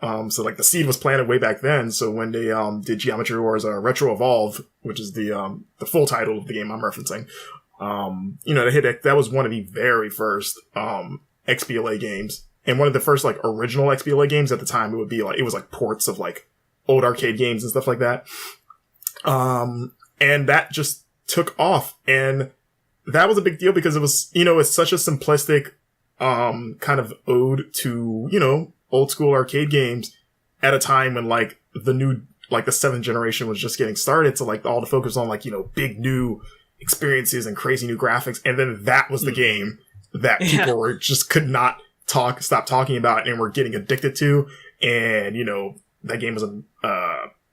So like the seed was planted way back then. So when they did Geometry Wars Retro Evolve, which is the full title of the game I'm referencing, you know, that was one of the very first XBLA games, and one of the first like original XBLA games at the time. It was like ports of like old arcade games and stuff like that. And that just took off, and that was a big deal because it was, you know, it's such a simplistic kind of ode to, you know, old school arcade games at a time when like the new, like the 7th generation was just getting started. So like all the focus on like, you know, big new experiences and crazy new graphics. And then that was the game that people were just could not stop talking about and were getting addicted to. And, you know, that game was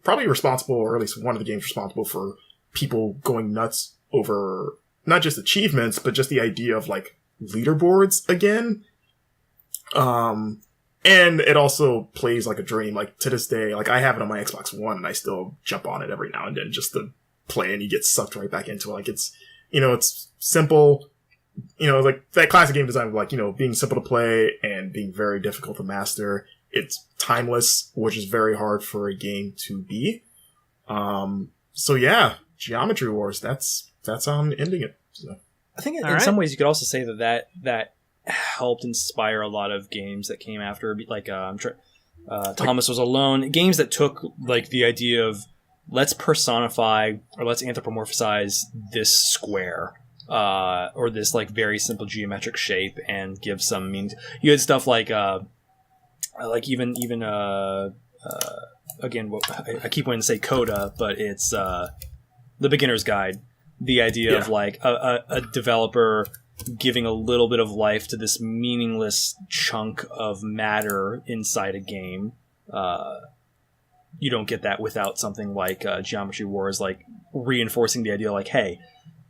probably responsible, or at least one of the games responsible for people going nuts over not just achievements, but just the idea of like leaderboards again. And it also plays like a dream. Like to this day, like I have it on my Xbox One and I still jump on it every now and then just to play, and you get sucked right back into it. Like it's, you know, it's simple, you know, like that classic game design of like, you know, being simple to play and being very difficult to master. It's timeless, which is very hard for a game to be. So yeah, Geometry Wars, that's how I'm ending it. So. I think in some ways you could also say that helped inspire a lot of games that came after, like Thomas Was Alone, games that took like the idea of let's personify or let's anthropomorphize this square or this like very simple geometric shape and give some meaning. You had stuff like even again, I keep wanting to say Coda, but it's The Beginner's Guide. The idea of like a developer giving a little bit of life to this meaningless chunk of matter inside a game. You don't get that without something like Geometry Wars, like reinforcing the idea like, hey,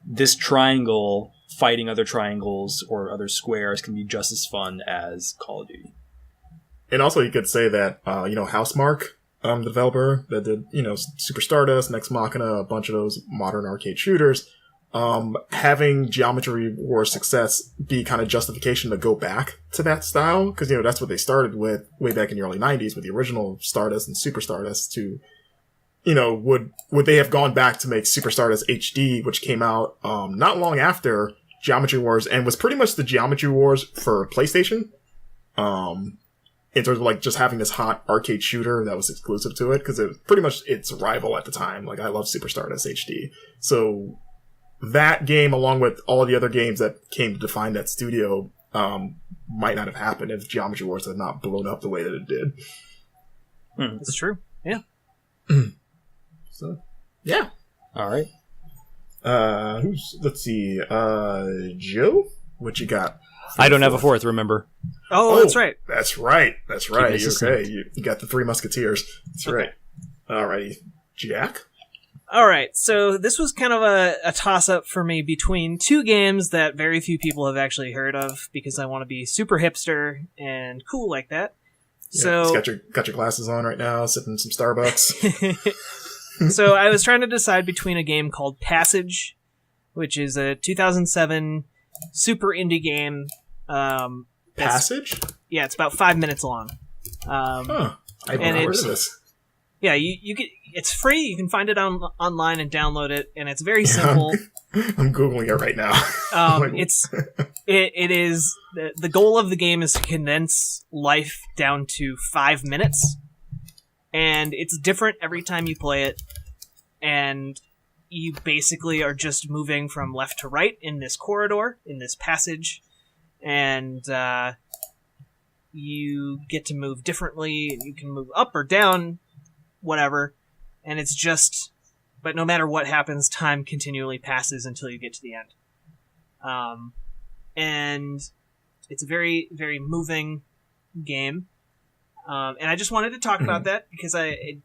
this triangle fighting other triangles or other squares can be just as fun as Call of Duty. And also you could say that, you know, Housemarque, the developer that did, Super Stardust, Nex Machina, a bunch of those modern arcade shooters, having Geometry Wars success be kind of justification to go back to that style, because, that's what they started with way back in the early 90s with the original Stardust and Super Stardust to, would they have gone back to make Super Stardust HD, which came out not long after Geometry Wars and was pretty much the Geometry Wars for PlayStation. In terms of like just having this hot arcade shooter that was exclusive to it, because it was pretty much its rival at the time. Like, I love Super Stardust HD. So that game, along with all the other games that came to define that studio, might not have happened if Geometry Wars had not blown up the way that it did. That's true. Yeah. So, yeah. All right. Let's see. Joe? What you got? I don't have a fourth, remember? Oh, that's right. That's right. You're okay. succinct. You got the Three Musketeers. That's right. Alrighty. Jack? Alright, so this was kind of a toss-up for me between two games that very few people have actually heard of, because I want to be super hipster and cool like that. Yeah, So got your glasses on right now, sipping some Starbucks. So I was trying to decide between a game called Passage, which is a 2007 super indie game. Passage? Yeah, it's about 5 minutes long. I've and never heard it's- of this. Yeah, you get it's free. You can find it online and download it, and it's very simple. I'm Googling it right now. It is the goal of the game is to condense life down to 5 minutes, and it's different every time you play it. And you basically are just moving from left to right in this corridor, in this passage, and you get to move differently. You can move up or down, whatever, and it's just. But no matter what happens, time continually passes until you get to the end. And it's a very, very moving game. And I just wanted to talk about that because I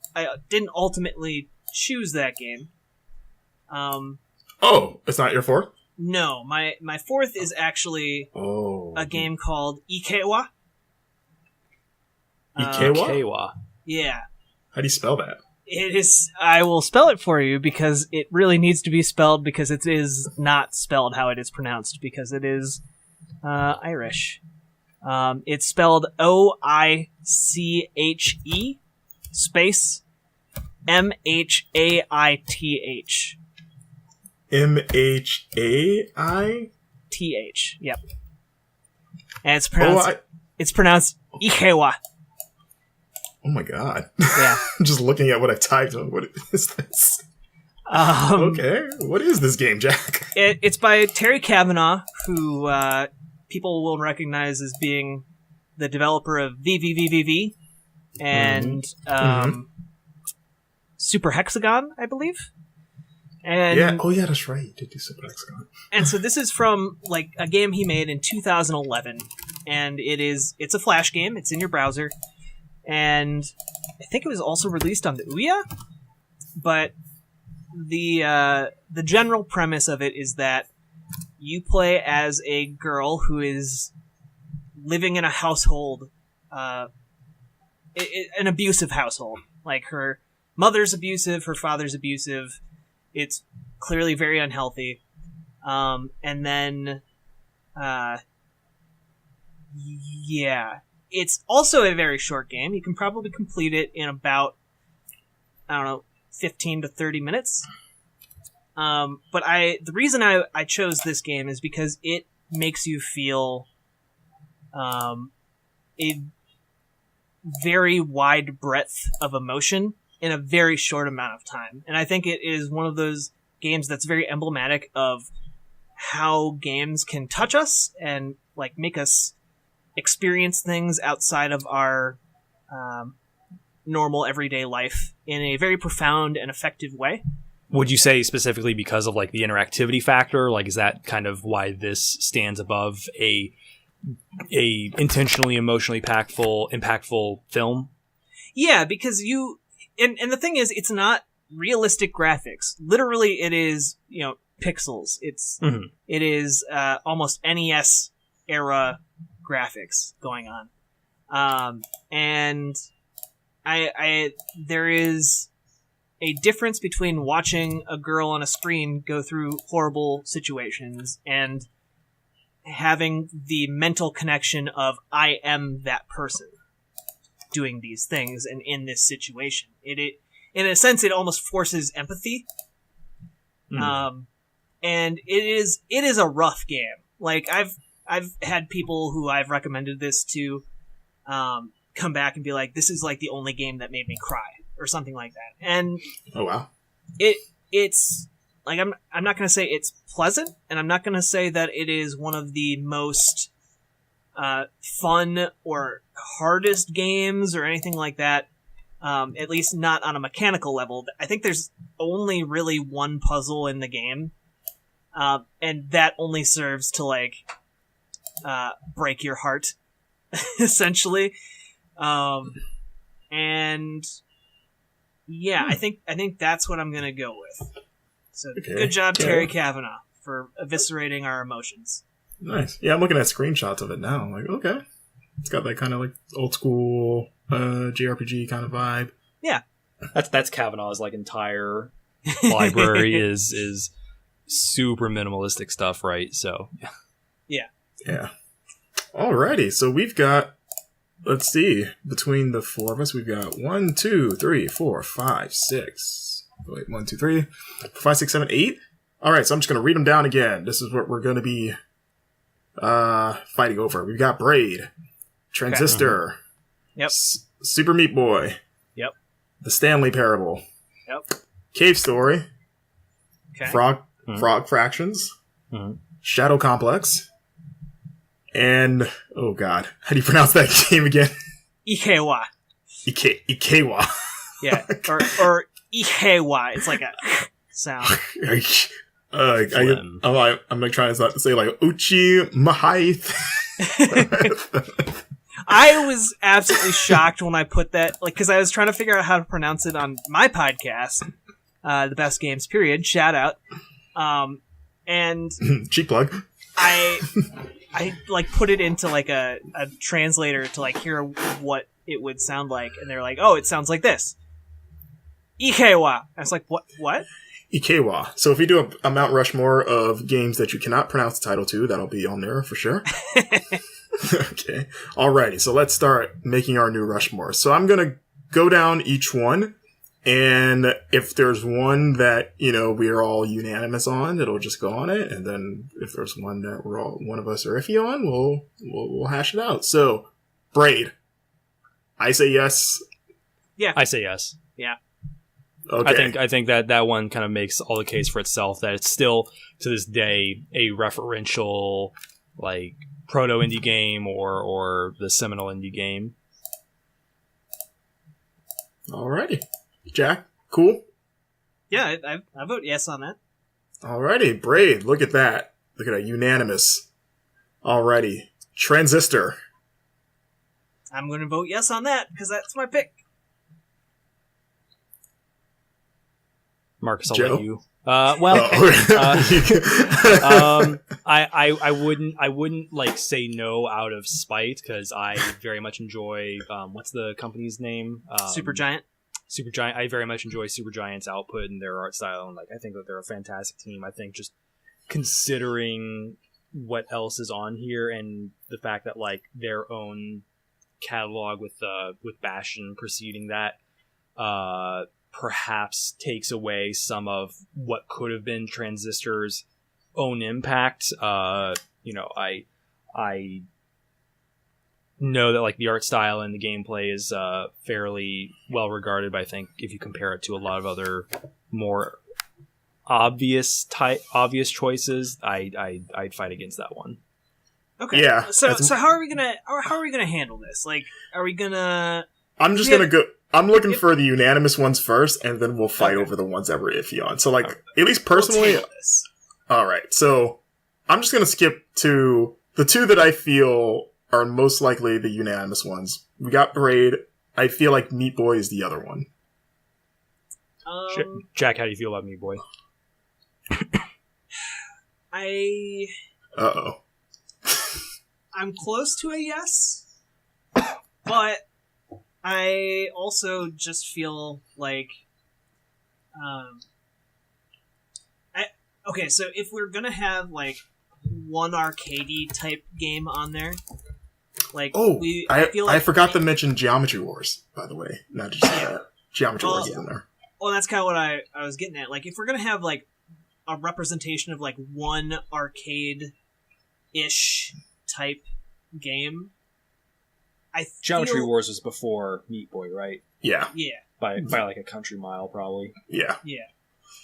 didn't ultimately choose that game. It's not your fourth? No, my fourth is actually a game called Ikewa. Ikewa? Kewa. Yeah. How do you spell that? It is. I will spell it for you because it really needs to be spelled, because it is not spelled how it is pronounced, because it is Irish. It's spelled Oiche space Mhaith. Mhaith? Yep. And it's pronounced Ikewa. Oh my god. Yeah. I'm just looking at what I typed. What is this? Okay. What is this game, Jack? It's by Terry Kavanagh, who people will recognize as being the developer of VVVVV and Super Hexagon, I believe. And yeah. Oh yeah, that's right. You did do Super Hexagon. And so this is from like a game he made in 2011, and it's a Flash game. It's in your browser. And I think it was also released on the Ouya, but the general premise of it is that you play as a girl who is living in a household, an abusive household. Like, her mother's abusive, her father's abusive. It's clearly very unhealthy. And then, yeah. It's also a very short game. You can probably complete it in about, 15 to 30 minutes. But the reason I chose this game is because it makes you feel a very wide breadth of emotion in a very short amount of time. And I think it is one of those games that's very emblematic of how games can touch us and like make us experience things outside of our normal everyday life in a very profound and effective way. Would you say specifically because of like the interactivity factor? Like, is that kind of why this stands above a intentionally emotionally impactful film? Yeah, because and the thing is, it's not realistic graphics. Literally, it is pixels. It is almost NES era graphics going on, and there is a difference between watching a girl on a screen go through horrible situations and having the mental connection of I am that person doing these things and in this situation. It in a sense, it almost forces empathy. And it is a rough game. Like I've had people who I've recommended this to, come back and be like, this is like the only game that made me cry or something like that. And oh wow, it's like, I'm not going to say it's pleasant, and I'm not going to say that it is one of the most, fun or hardest games or anything like that. At least not on a mechanical level. I think there's only really one puzzle in the game. And that only serves to like, break your heart, essentially. And yeah, I think that's what I'm gonna go with. So good job, Terry Kavanagh, for eviscerating our emotions. Nice. Yeah, I'm looking at screenshots of it now. I'm like, okay, it's got that kind of like old school JRPG kind of vibe. Yeah, that's Kavanagh's like entire library is super minimalistic stuff, right? So yeah. Alrighty, so we've got, let's see, between the four of us, we've got 1, 2, 3, 4, 5, 6. Wait, 1, 2, 3, 5, 6, 7, 8. All right, so I'm just gonna read them down again. This is what we're gonna be fighting over. We've got Braid, Transistor, Yep, Super Meat Boy, yep, The Stanley Parable, yep, Cave Story, okay, Frog Fractions, Shadow Complex, and oh god, how do you pronounce that game again? Ikewa. Ikewa. Yeah, or Ikewa. It's like a sound. I'm like trying to say like Uchi Mahaith. I was absolutely shocked when I put that, like, because I was trying to figure out how to pronounce it on my podcast, The Best Games Period. Shout out. And cheap plug. I like put it into like a translator to like hear what it would sound like, and they're like, "Oh, it sounds like this." Ikewa. I was like, "What?" Ikewa. So if we do a Mount Rushmore of games that you cannot pronounce the title to, that'll be on there for sure. Okay. Alrighty. So let's start making our new Rushmore. So I'm gonna go down each one, and if there's one that we are all unanimous on, it'll just go on it. And then if there's one that one of us are iffy on, we'll hash it out. So, Braid. I say yes. Yeah. I say yes. Yeah. Okay. I think that one kind of makes all the case for itself, that it's still to this day a referential like proto indie game or the seminal indie game. Alrighty. Jack, cool? Yeah, I vote yes on that. Alrighty, Braid, look at that. Look at that, unanimous. Alrighty. Transistor. I'm going to vote yes on that, because that's my pick. Marcus, I'll Joe? let you. I wouldn't like say no out of spite, because I very much enjoy what's the company's name? Supergiant. Supergiant. I very much enjoy Supergiant's output and their art style, and like I think that they're a fantastic team. I think just considering what else is on here and the fact that like their own catalog with Bastion preceding that perhaps takes away some of what could have been Transistor's own impact. I know that like the art style and the gameplay is fairly well regarded, but I think if you compare it to a lot of other more obvious choices, I'd fight against that one. Okay. Yeah. So how are we gonna handle this? Like, are we gonna? I'm just gonna go. I'm looking for the unanimous ones first, and then we'll fight over the ones that we're iffy on. So, like, at least personally, all right. So, I'm just gonna skip to the two that I feel are most likely the unanimous ones. We got Braid. I feel like Meat Boy is the other one. Jack, how do you feel about Meat Boy? I'm close to a yes, but I also just feel like, okay, so if we're gonna have like one arcadey type game on there, like I forgot to mention Geometry Wars, by the way. Not just that. Geometry Wars is in there. Well, that's kind of what I was getting at. Like, if we're gonna have like a representation of like one arcade-ish type game, Geometry Wars was before Meat Boy, right? Yeah. Yeah. By like a country mile, probably. Yeah. Yeah.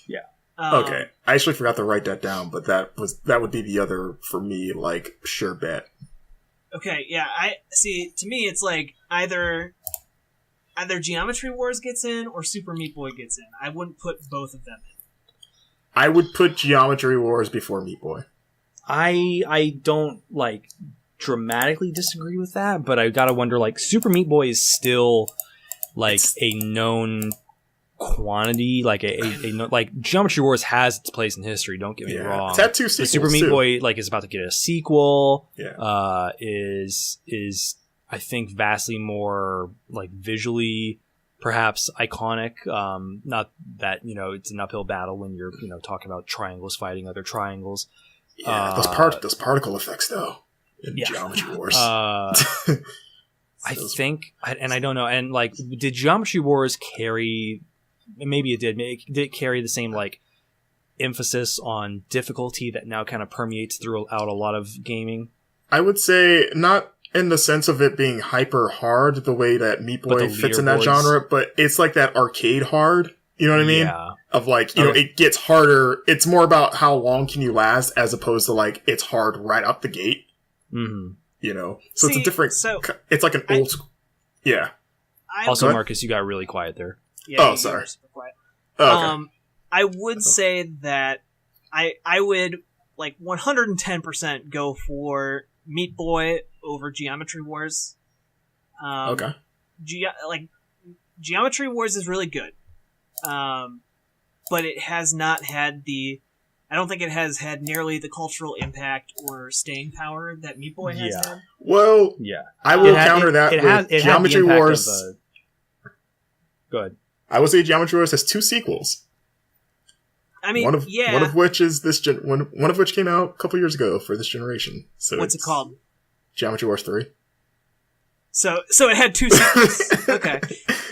Yeah. Okay. I actually forgot to write that down, but that would be the other, for me, like, sure bet. Okay, yeah, I see. To me, it's like either Geometry Wars gets in or Super Meat Boy gets in. I wouldn't put both of them in. I would put Geometry Wars before Meat Boy. I don't like dramatically disagree with that, but I gotta wonder, like, Super Meat Boy is still like a known quantity, like like Geometry Wars has its place in history. Don't get me wrong. It's had 2 sequels. The Super Meat Boy like is about to get a sequel. Yeah. Is I think vastly more like visually perhaps iconic. Not that it's an uphill battle when you're talking about triangles fighting other triangles. Yeah, those particle effects though in Geometry Wars. I think, and I don't know, and like, did Geometry Wars carry? Maybe it did. Did it carry the same like emphasis on difficulty that now kind of permeates throughout a lot of gaming? I would say not in the sense of it being hyper hard the way that Meat Boy fits in that genre, but it's like that arcade hard. You know what I mean? Yeah. Of like, it gets harder. It's more about how long can you last as opposed to like it's hard right up the gate. Mm-hmm. So it's a different. It's like an old school. Yeah. Also, Marcus, you got really quiet there. Yeah, sorry. Super quiet. Oh, okay. I would say that I would like 110% go for Meat Boy over Geometry Wars. Okay. Geometry Wars is really good, but it has not had I don't think it has had nearly the cultural impact or staying power that Meat Boy has had. Well, I will counter that with Geometry Wars. Go ahead. I would say Geometry Wars has 2 sequels. I mean, one of which is one of which came out a couple years ago for this generation. So what's it called? Geometry Wars 3. So it had 2 sequels. Okay.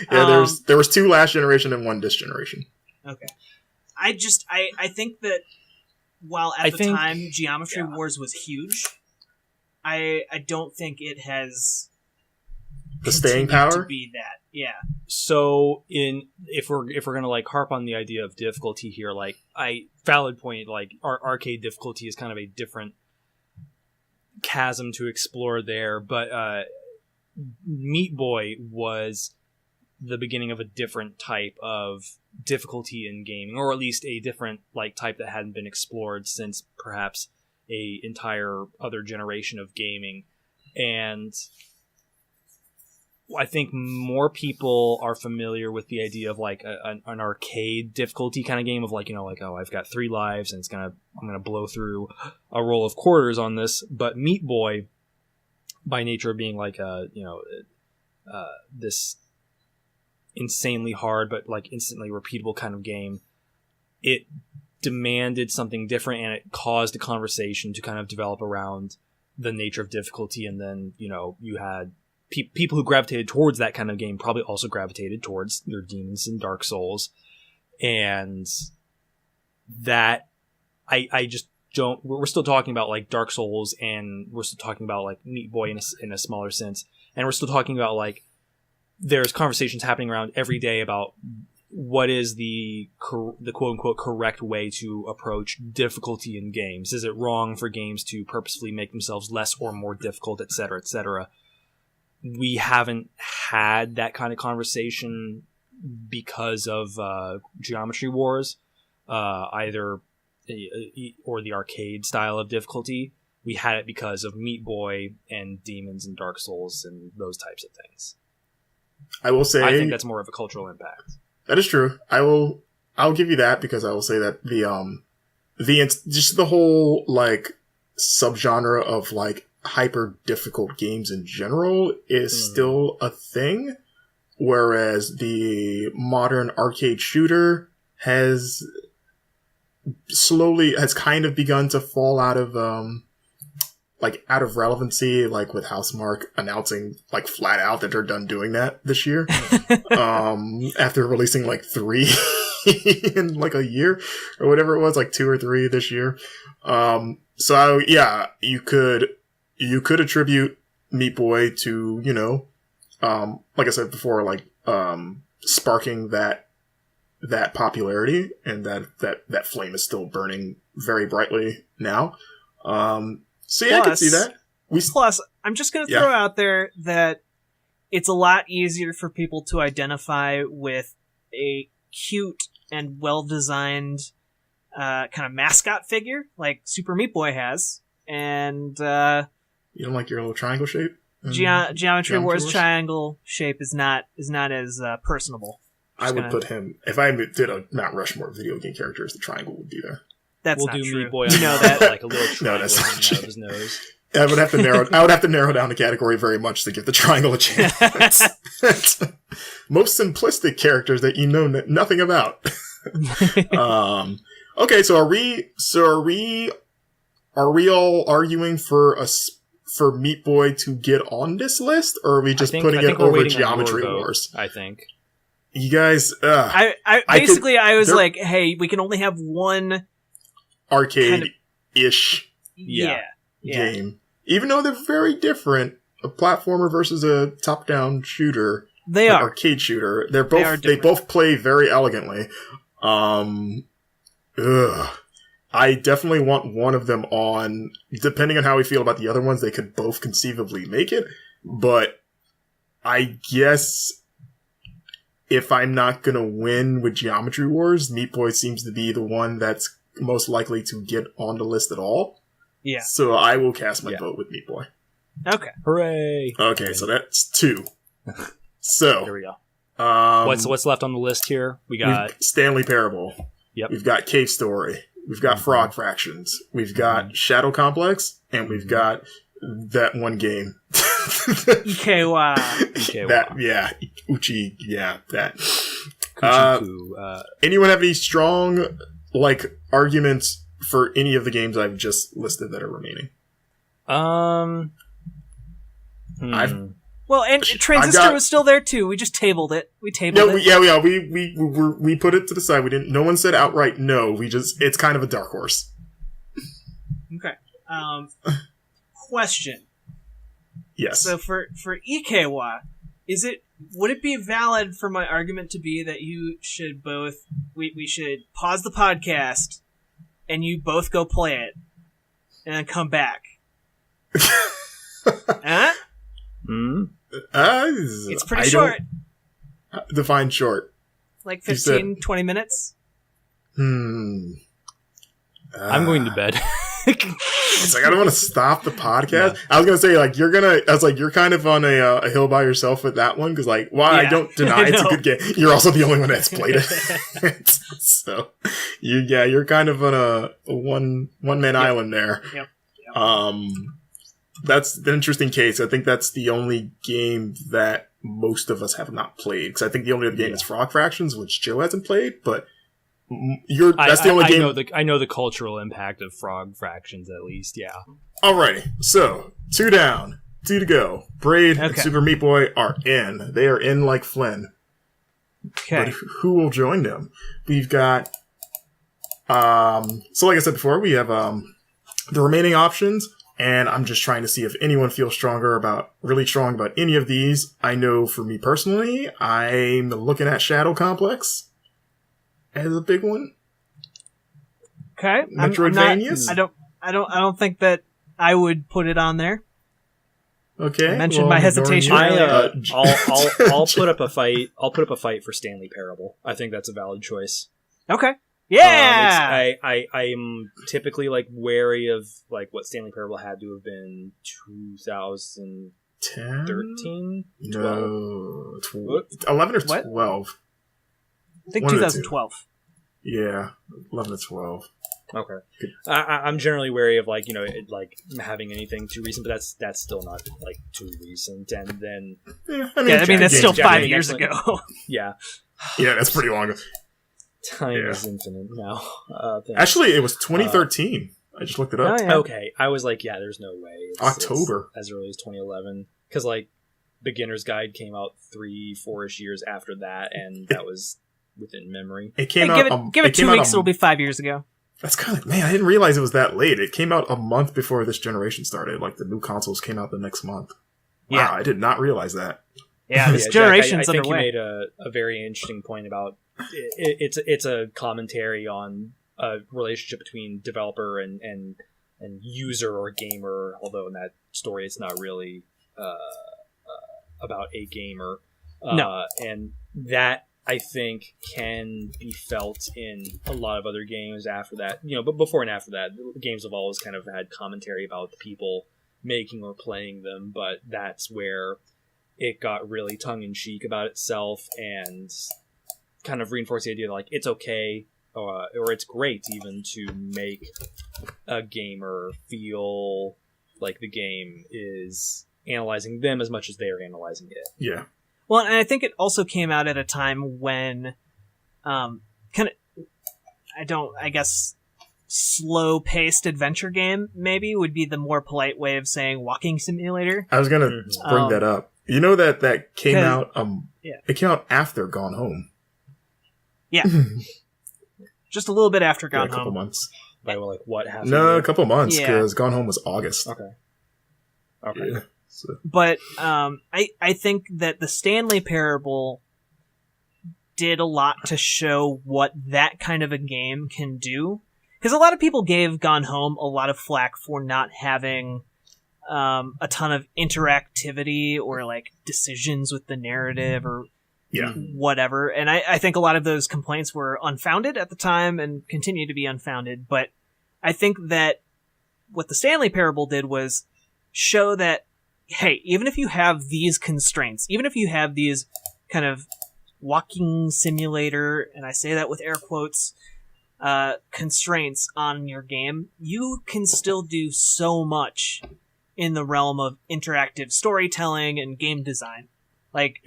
Yeah, there was 2 last generation and 1 this generation. Okay. I think that while at the time Geometry Wars was huge, I don't think it has the staying power to be that. Yeah. So if we're gonna like harp on the idea of difficulty here, like valid point, like our arcade difficulty is kind of a different chasm to explore there, but Meat Boy was the beginning of a different type of difficulty in gaming, or at least a different like type that hadn't been explored since perhaps a entire other generation of gaming. And I think more people are familiar with the idea of like an arcade difficulty kind of game of like, I've got 3 lives and I'm gonna blow through a roll of quarters on this. But Meat Boy, by nature of being like this insanely hard but like instantly repeatable kind of game, it demanded something different, and it caused a conversation to kind of develop around the nature of difficulty. And then you had people who gravitated towards that kind of game probably also gravitated towards your Demons and Dark Souls, and that I just don't. We're still talking about like Dark Souls, and we're still talking about like Meat Boy in a smaller sense, and we're still talking about like there's conversations happening around every day about what is the quote unquote correct way to approach difficulty in games. Is it wrong for games to purposefully make themselves less or more difficult, etc., etc.? We haven't had that kind of conversation because of Geometry Wars, either or the arcade style of difficulty. We had it because of Meat Boy and Demons and Dark Souls and those types of things. I will say, I think that's more of a cultural impact. That is true. I'll give you that, because I will say that just the whole like subgenre of like hyper difficult games in general is still a thing. whereas the modern arcade shooter has kind of begun to fall out of out of relevancy, like with Housemarque announcing like flat out that they're done doing that this year. After releasing like 3 in like a year or whatever it was, like 2 or 3 this year. So yeah, you could attribute Meat Boy to, you know, like I said before, like sparking that popularity, and that flame is still burning very brightly now. So yeah, I can see that. Plus, I'm just going to throw out there that it's a lot easier for people to identify with a cute and well-designed kind of mascot figure like Super Meat Boy has, and you don't like your little triangle shape? Geometry Wars triangle shape is not as personable. I would put him, if I did a Mount Rushmore video game characters, the triangle would be there. That's we'll not do true. Meat Boy on that, like a little triangle No, that's not out of his nose. I would have to narrow down the category very much to give the triangle a chance. Most simplistic characters that you know nothing about. Okay, so are we all arguing for Meat Boy to get on this list, or are we just putting it over Geometry Wars? I think. You guys, I was like, hey, we can only have one arcade-ish game. Even though they're very different, a platformer versus a top-down shooter, arcade shooter, they both play very elegantly. I definitely want one of them on. Depending on how we feel about the other ones, they could both conceivably make it. But I guess if I'm not gonna win with Geometry Wars, Meat Boy seems to be the one that's most likely to get on the list at all. Yeah. So I will cast my vote with Meat Boy. Okay. Hooray! Okay, so that's 2. So here we go. What's left on the list here? We got Stanley Parable. Yep. We've got Cave Story. We've got Frog Fractions. We've got Shadow Complex, and we've got that one game. Ikewa. That Uchi. Yeah, that. Anyone have any strong arguments for any of the games I've just listed that are remaining? Well, and Transistor was still there too. We just tabled it. We tabled it. We put it to the side. We didn't. No one said outright no. It's kind of a dark horse. Okay. Question. Yes. So for Ikewa, would it be valid for my argument to be that you should we should pause the podcast and you both go play it and then come back? Huh? It's pretty short. Define short. Like 15, 20 minutes? I'm going to bed. It's like, I don't want to stop the podcast. No. I was going to say, you're kind of on a hill by yourself with that one, because I don't deny it's a good game. You're also the only one that's played it. So, you're kind of on a one-man island there. Yep. That's an interesting case. I think that's the only game that most of us have not played. Because I think the only other game is Frog Fractions, which Joe hasn't played. But that's the only game. I know the cultural impact of Frog Fractions, at least. Yeah. Alrighty. So 2 down, 2 to go. Braid and Super Meat Boy are in. They are in like Flynn. Okay. But who will join them? We've got. So like I said before, we have the remaining options. And I'm just trying to see if anyone feels really strong about any of these. I know for me personally, I'm looking at Shadow Complex as a big one. Okay. Metroidvanias? I don't think that I would put it on there. Okay. I mentioned my hesitation earlier. I'll put up a fight. I'll put up a fight for Stanley Parable. I think that's a valid choice. Okay. Yeah. I'm typically wary of what Stanley Parable had to have been 2013, 12? No, 11 or 12. What? I think 2012. Yeah, 11 or 12. Okay. I'm generally wary of like having anything too recent, but that's still not like too recent. And then I mean that's still 5 years ago. Yeah. Yeah, that's pretty long. Time is infinite now. Actually, it was 2013. I just looked it up. Oh, yeah. Okay, I was like, yeah, there's no way. October. It's as early as 2011, because like Beginner's Guide came out 3-4ish years after that, and that was within memory. It came out. Give it 2 weeks. It'll be 5 years ago. That's kind of, man, I didn't realize it was that late. It came out a month before this generation started. Like, the new consoles came out the next month. Wow, Yeah. I did not realize that. Yeah, this Jack, generation's I think underway. you made a very interesting point about it's a commentary on a relationship between developer and user or gamer, although in that story it's not really about a gamer. No. And that, I think, can be felt in a lot of other games after that. But before and after that, games have always kind of had commentary about the people making or playing them, but that's where it got really tongue-in-cheek about itself and kind of reinforced the idea that like it's okay or it's great even to make a gamer feel like the game is analyzing them as much as they're analyzing it. Yeah. Well, and I think it also came out at a time when, slow-paced adventure game maybe would be the more polite way of saying walking simulator. I was going to bring that up. You know that came out, yeah. It came out after Gone Home. Yeah. Just a little bit after Gone A couple Home. months. By like what happened? No, a couple months, Yeah. because Gone Home was August. Okay. Yeah. So. But I think that the Stanley Parable did a lot to show what that kind of a game can do. Because a lot of people gave Gone Home a lot of flack for not having a ton of interactivity or like decisions with the narrative or whatever. And I think a lot of those complaints were unfounded at the time and continue to be unfounded. But I think that what the Stanley Parable did was show that, hey, even if you have these constraints, even if you have these kind of walking simulator, and I say that with air quotes, constraints on your game, you can still do so much in the realm of interactive storytelling and game design. Like,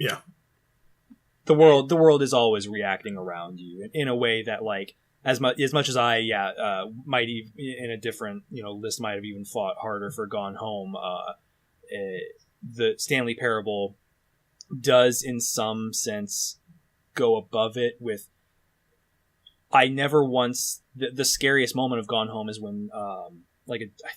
the world is always reacting around you in a way that, like, as much as I might even in a different list might have even fought harder for Gone Home. The Stanley Parable does in some sense go above it with. I never once the scariest moment of Gone Home is when I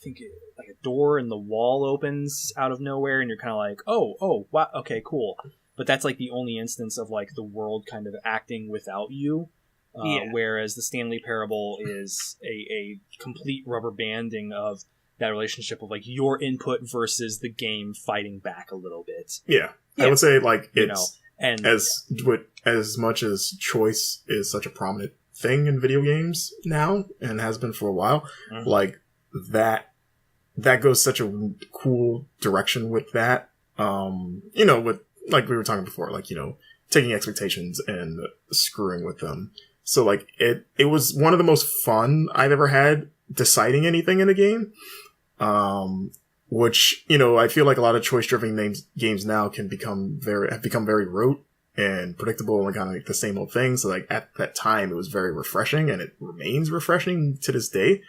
think a door in the wall opens out of nowhere and you're kind of like, oh wow, okay, cool. But that's like the only instance of like the world kind of acting without you. Whereas the Stanley Parable is a complete rubber banding of that relationship of like your input versus the game fighting back a little bit. Yeah. I would say like it's and as much as choice is such a prominent thing in video games now and has been for a while, like that goes such a cool direction with that. With like we were talking before, like, taking expectations and screwing with them. So like it was one of the most fun I've ever had deciding anything in a game. Which, I feel like a lot of choice-driven games now have become very rote and predictable and kind of like the same old thing. So like at that time, it was very refreshing and it remains refreshing to this day.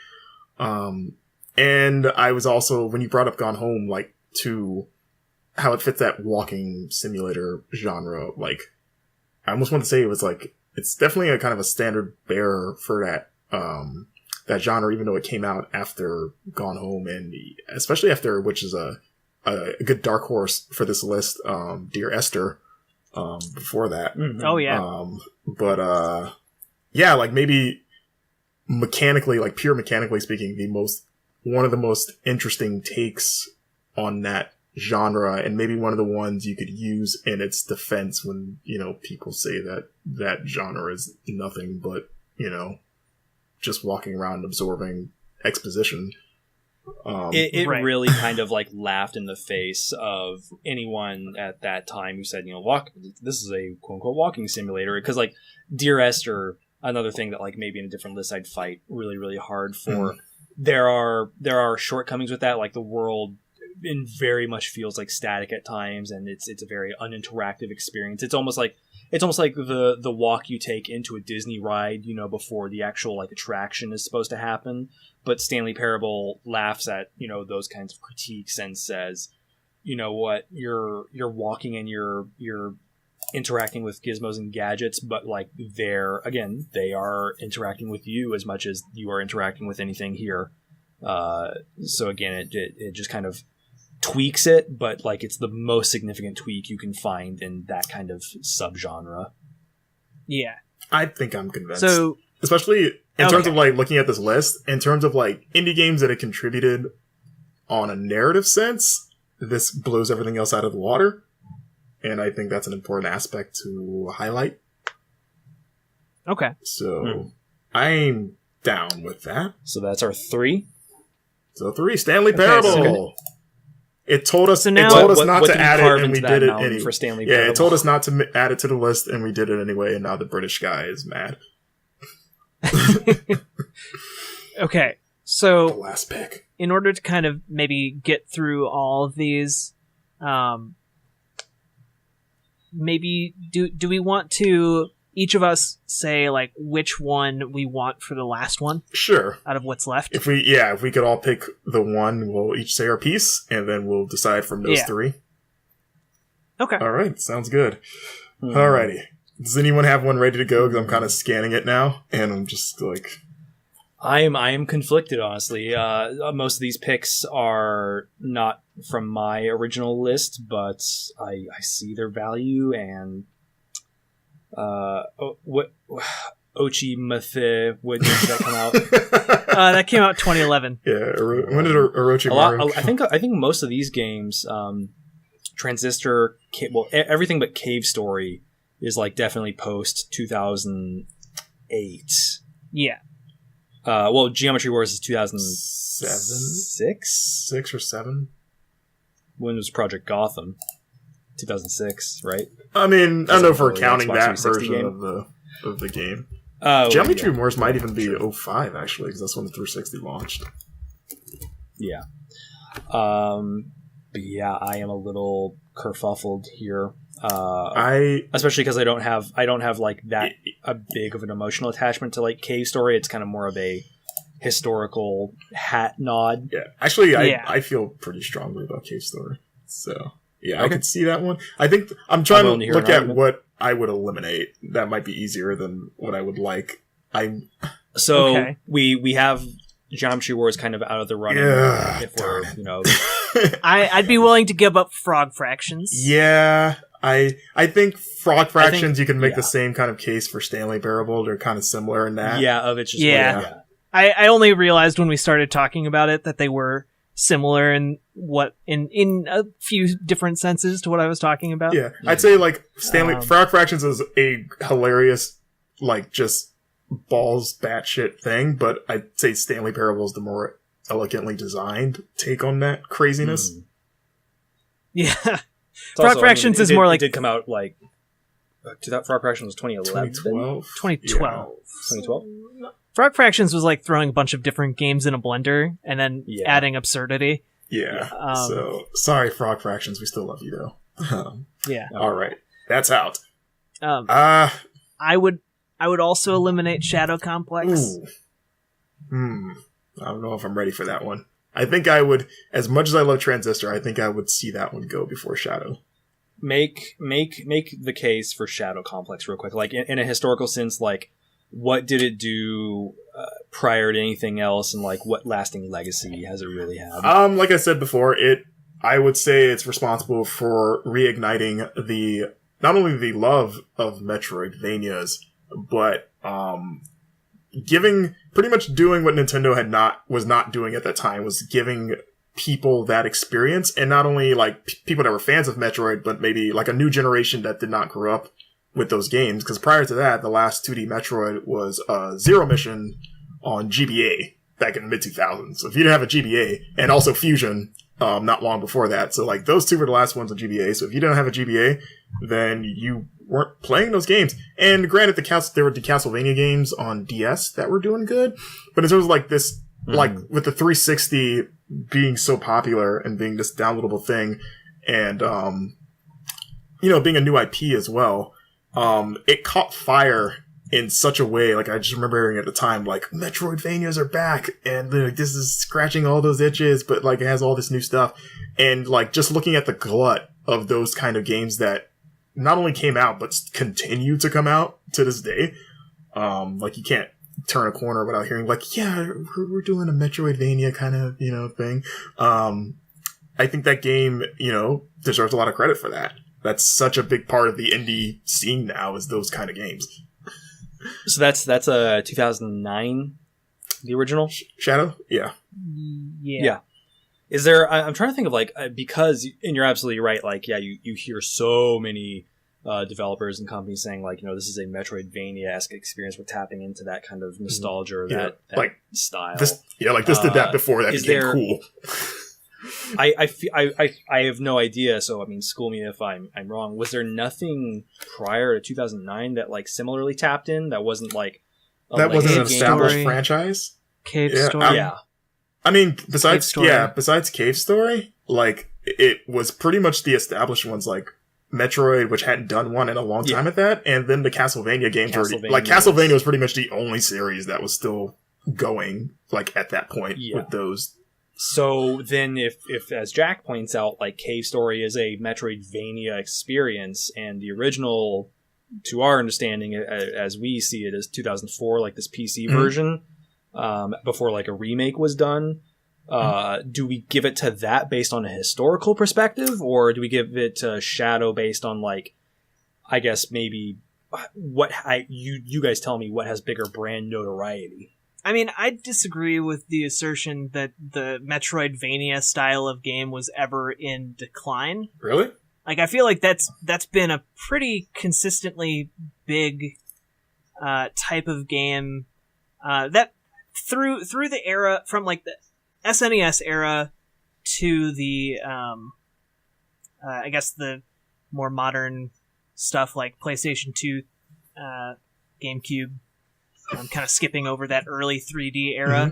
And I was also, when you brought up Gone Home, like to how it fits that walking simulator genre, like I almost want to say it was like, it's definitely a kind of a standard bearer for that, that genre, even though it came out after Gone Home and especially after, which is a good dark horse for this list, Dear Esther, before that. Mm-hmm. Oh yeah. Like maybe mechanically, like pure mechanically speaking, one of the most interesting takes on that genre, and maybe one of the ones you could use in its defense when, people say that genre is nothing but, just walking around absorbing exposition. It Right. really kind of like laughed in the face of anyone at that time who said, this is a quote unquote walking simulator. Because like Dear Esther, another thing that like maybe in a different list I'd fight really, really hard for. There are shortcomings with that, like the world very much feels like static at times, and it's a very uninteractive experience. It's almost like the walk you take into a Disney ride, you know, before the actual like attraction is supposed to happen. But Stanley Parable laughs at, you know, those kinds of critiques and says, you know what, you're walking and you're interacting with gizmos and gadgets, but like they are interacting with you as much as you are interacting with anything here. So again, it just kind of tweaks it, but like it's the most significant tweak you can find in that kind of subgenre. Yeah, I think I'm convinced. So, especially in terms of like looking at this list, in terms of like indie games that have contributed on a narrative sense, this blows everything else out of the water. And I think that's an important aspect to highlight. Okay. So I'm down with that. So that's our 3. So 3, Stanley Parable. So it told us now- not to add it, and we did it anyway. For Stanley Yeah, Parable? it told us not to add it to the list, and we did it anyway. And now the British guy is mad. Okay. The So last pick. in order to kind of maybe get through all of these, maybe do we want to each of us say like which one we want for the last one Sure. out of what's left? If we could all pick the one, we'll each say our piece, and then we'll decide from those 3. Okay. All right, sounds good. Alrighty. Does anyone have one ready to go? Because I'm kind of scanning it now, and I'm just like... I am conflicted, honestly. Most of these picks are not from my original list, but I see their value, and Ochi Mathe, when did that come out? That came out 2011. Yeah, when did Orochimaru? I think most of these games, Transistor, everything but Cave Story is like definitely post 2008. Yeah. Geometry Wars is 2006? 6 or 7? When was Project Gotham? 2006, right? I mean, I don't know if we're Xbox counting that 360 version of the game. Oh, Geometry Wars might even be 05, actually, because that's when the 360 launched. Yeah. But yeah, I am a little kerfuffled here. Especially because I don't have like that a big of an emotional attachment to like Cave Story. It's kind of more of a historical hat nod. Yeah, actually, I feel pretty strongly about Cave Story. So yeah, okay. I could see that one. I think I'm trying to look at what I would eliminate. That might be easier than what I would like. We have Geometry Wars kind of out of the running. Yeah, if we're, you know, I'd be willing to give up Frog Fractions. Yeah. I think Frog Fractions, you can make the same kind of case for Stanley Parable. They're kind of similar in that. Yeah, it's just I only realized when we started talking about it that they were similar in a few different senses to what I was talking about. Yeah, I'd say like Frog Fractions is a hilarious, like just balls batshit thing, but I'd say Stanley Parable is the more elegantly designed take on that craziness. Yeah. Frog Fractions is more like... It did come out like... Frog Fractions was 2011? 2012. 2012? Frog Fractions was like throwing a bunch of different games in a blender and then adding absurdity. Yeah. So, sorry, Frog Fractions. We still love you, though. Yeah. All right. That's out. I would also eliminate Shadow Complex. I don't know if I'm ready for that one. I think I would, as much as I love Transistor, I think I would see that one go before Shadow. Make the case for Shadow Complex real quick. Like in a historical sense, like what did it do prior to anything else, and like what lasting legacy has it really had? Like I said before, I would say it's responsible for reigniting not only the love of Metroidvanias, but pretty much doing what Nintendo was not doing at that time, was giving people that experience, and not only like people that were fans of Metroid, but maybe like a new generation that did not grow up with those games. Because prior to that, the last 2D Metroid was Zero Mission on GBA back in the mid-2000s. So if you didn't have a GBA, and also Fusion not long before that, so like those two were the last ones on GBA. So if you didn't have a GBA, then you weren't playing those games. And granted, there were the Castlevania games on DS that were doing good, but in terms of like this, like with the 360 being so popular and being this downloadable thing, and being a new IP as well, it caught fire in such a way. Like I just remember hearing at the time, like Metroidvanias are back, and like, this is scratching all those itches, but like it has all this new stuff, and like just looking at the glut of those kind of games that not only came out but continue to come out to this day. Like you can't turn a corner without hearing like, yeah, we're doing a Metroidvania kind of, thing. I think that game, deserves a lot of credit for that. That's such a big part of the indie scene now, is those kind of games. So that's a 2009, the original Shadow? Yeah. Is there? I'm trying to think of like, because, and you're absolutely right. Like, yeah, you hear so many developers and companies saying like, this is a Metroidvania-esque experience. We're tapping into that kind of nostalgia or that like style. This did that before that became cool. I have no idea. So I mean, school me if I'm wrong. Was there nothing prior to 2009 that like similarly tapped in? That wasn't like that wasn't an established franchise. Cave Story. I mean, besides Cave Story, like it was pretty much the established ones, like Metroid, which hadn't done one in a long time at that, and then the Castlevania games Castlevania was pretty much the only series that was still going, like at that point with those. So then if as Jack points out, like Cave Story is a Metroidvania experience, and the original, to our understanding, as we see it, is 2004, like this PC version, before like a remake was done. Do we give it to that based on a historical perspective, or do we give it to Shadow based on like, I guess maybe you guys tell me what has bigger brand notoriety? I mean, I disagree with the assertion that the Metroidvania style of game was ever in decline. Really? Like, I feel like that's been a pretty consistently big type of game that through the era, from like the SNES era to the I guess the more modern stuff like PlayStation 2, GameCube. I'm kind of skipping over that early 3D era.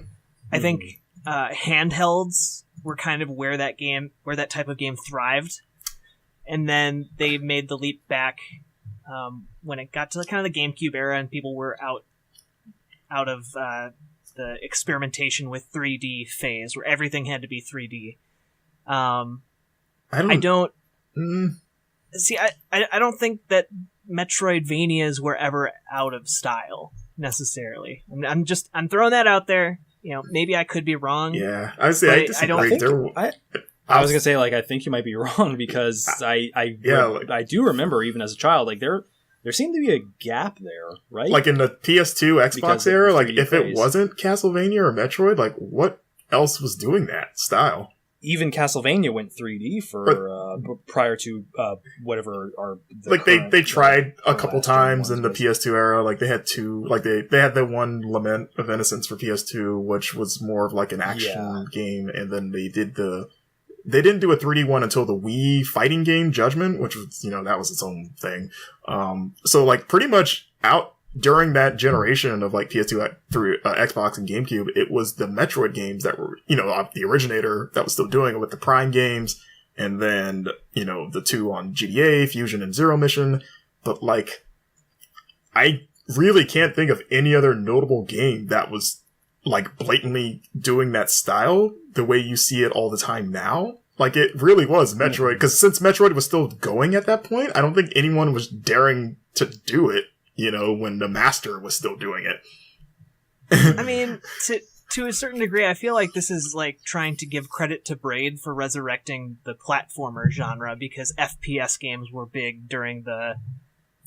I think handhelds were kind of where that type of game thrived, and then they made the leap back when it got to kind of the GameCube era, and people were out of the experimentation with 3D phase, where everything had to be 3D. I don't think that Metroidvanias were ever out of style necessarily. I'm throwing that out there. Maybe I could be wrong. Yeah, I disagree. I was gonna say, like, I think you might be wrong, because I do remember, even as a child, like there seemed to be a gap there, right? Like in the PS2 Xbox era, like if it wasn't Castlevania or Metroid, like what else was doing that style? Even Castlevania went 3D for prior to whatever they tried a couple times in the PS2 era. Like they had two, like they had the one Lament of Innocence for PS2, which was more of like an action game, and then they didn't do a 3D one until the Wii fighting game Judgment, which was, that was its own thing. So like pretty much out during that generation of like PS2 through Xbox and GameCube, it was the Metroid games that were, the originator that was still doing it with the Prime games, and then, the two on GDA, Fusion and Zero Mission. But like, I really can't think of any other notable game that was like blatantly doing that style the way you see it all the time now. Like, it really was Metroid, because since Metroid was still going at that point, I don't think anyone was daring to do it, when the master was still doing it. I mean, to a certain degree, I feel like this is like trying to give credit to Braid for resurrecting the platformer genre, because FPS games were big during the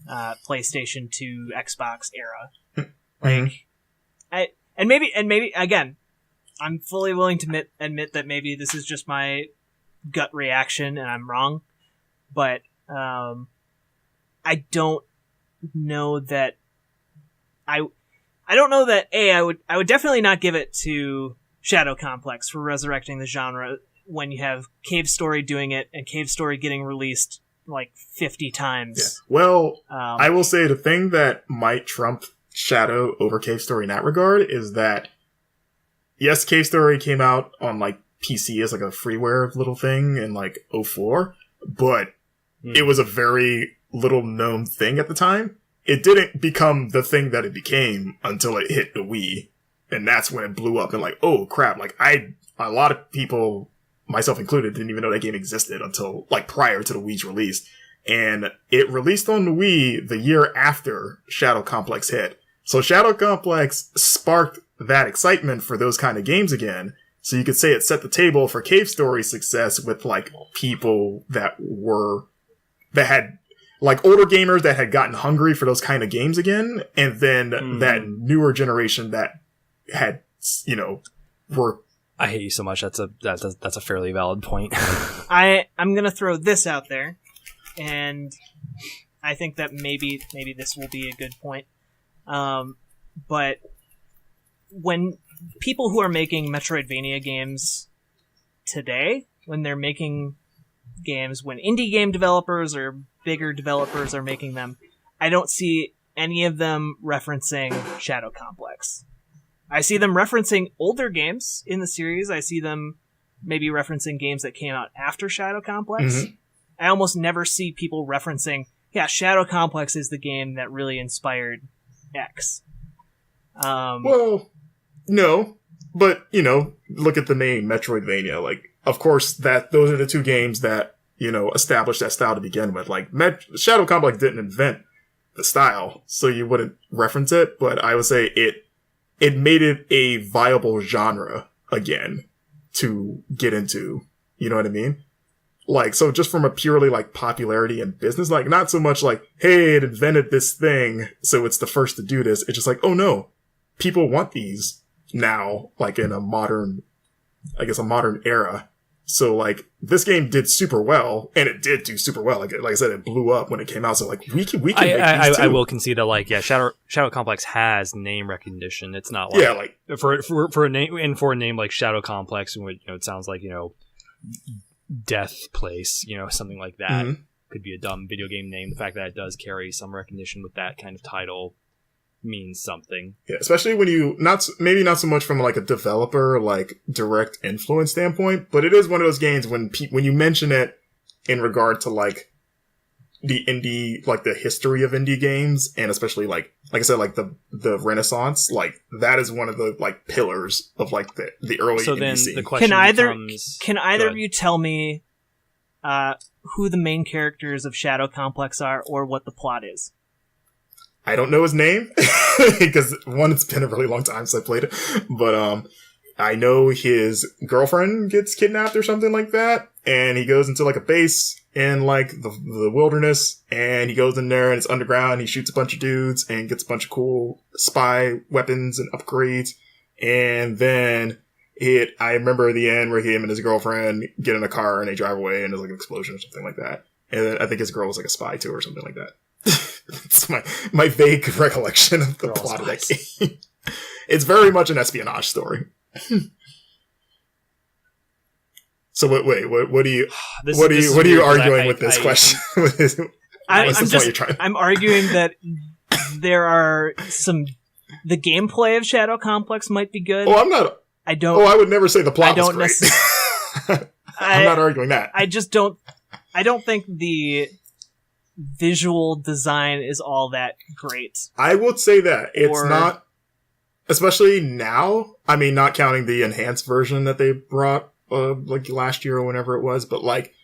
PlayStation 2, Xbox era. And maybe again, I'm fully willing to admit that maybe this is just my gut reaction and I'm wrong, but I don't know that I don't know that I would definitely not give it to Shadow Complex for resurrecting the genre when you have Cave Story doing it, and Cave Story getting released like 50 times. Yeah. Well, I will say the thing that might trump Shadow over Cave Story in that regard is that, yes, Cave Story came out on like PC as like a freeware little thing in like '04, but it was a very little known thing at the time. It didn't become the thing that it became until it hit the Wii, and that's when it blew up and like, oh crap, like a lot of people, myself included, didn't even know that game existed until like prior to the Wii's release. And it released on the Wii the year after Shadow Complex hit. So Shadow Complex sparked that excitement for those kind of games again. So you could say it set the table for Cave Story's success with like people that had like older gamers that had gotten hungry for those kind of games again. And then that newer generation that had, you know, were... I hate you so much. That's a fairly valid point. I'm gonna throw this out there, and I think that maybe this will be a good point. But when people who are making Metroidvania games today, when they're making games, when indie game developers or bigger developers are making them, I don't see any of them referencing Shadow Complex. I see them referencing older games in the series. I see them maybe referencing games that came out after Shadow Complex. Mm-hmm. I almost never see people referencing, yeah, Shadow Complex is the game that really inspired X. Well, no, but, you know, look at the name Metroidvania. Like, of course, those are the two games that, you know, established that style to begin with. Like, Shadow Complex didn't invent the style, so you wouldn't reference it, but I would say it made it a viable genre again to get into. You know what I mean? Like, so just from a purely like popularity and business, like not so much like, hey, it invented this thing, so it's the first to do this. It's just like, oh no, people want these now, like in a modern era. So like this game did super well, and it did do super well. Like I said, it blew up when it came out. So like we can make these too. I will concede that like, yeah, Shadow Complex has name recognition. It's not like, yeah, like for a name, and for a name like Shadow Complex, and you know, it sounds like, you know, Death Place, you know, something like that. Mm-hmm. Could be a dumb video game name. The fact that it does carry some recognition with that kind of title means something. Yeah, especially when you maybe not so much from like a developer like direct influence standpoint, but it is one of those games when you mention it in regard to like the indie, like the history of indie games, and especially like I said, like the Renaissance, like that is one of the like pillars of like the early so indie then scene. The question can either of you tell me who the main characters of Shadow Complex are, or what the plot is? I don't know his name because one, it's been a really long time since I played it, but I know his girlfriend gets kidnapped or something like that, and he goes into like a base in like the wilderness, and he goes in there and it's underground. He shoots a bunch of dudes and gets a bunch of cool spy weapons and upgrades, and then I remember the end where him and his girlfriend get in a car and they drive away and there's like an explosion or something like that, and I think his girl was like a spy too or something like that. It's my vague recollection of the plot of that game. It's very much an espionage story. So wait, what are you arguing with this question? I'm arguing that there are the gameplay of Shadow Complex might be good. Oh, I'm not. I don't. Oh, I would never say the plot was great. I'm not arguing that. I just don't. I don't think the visual design is all that great. I would say that it's not, especially now. I mean, not counting the enhanced version that they brought like last year or whenever it was, but like,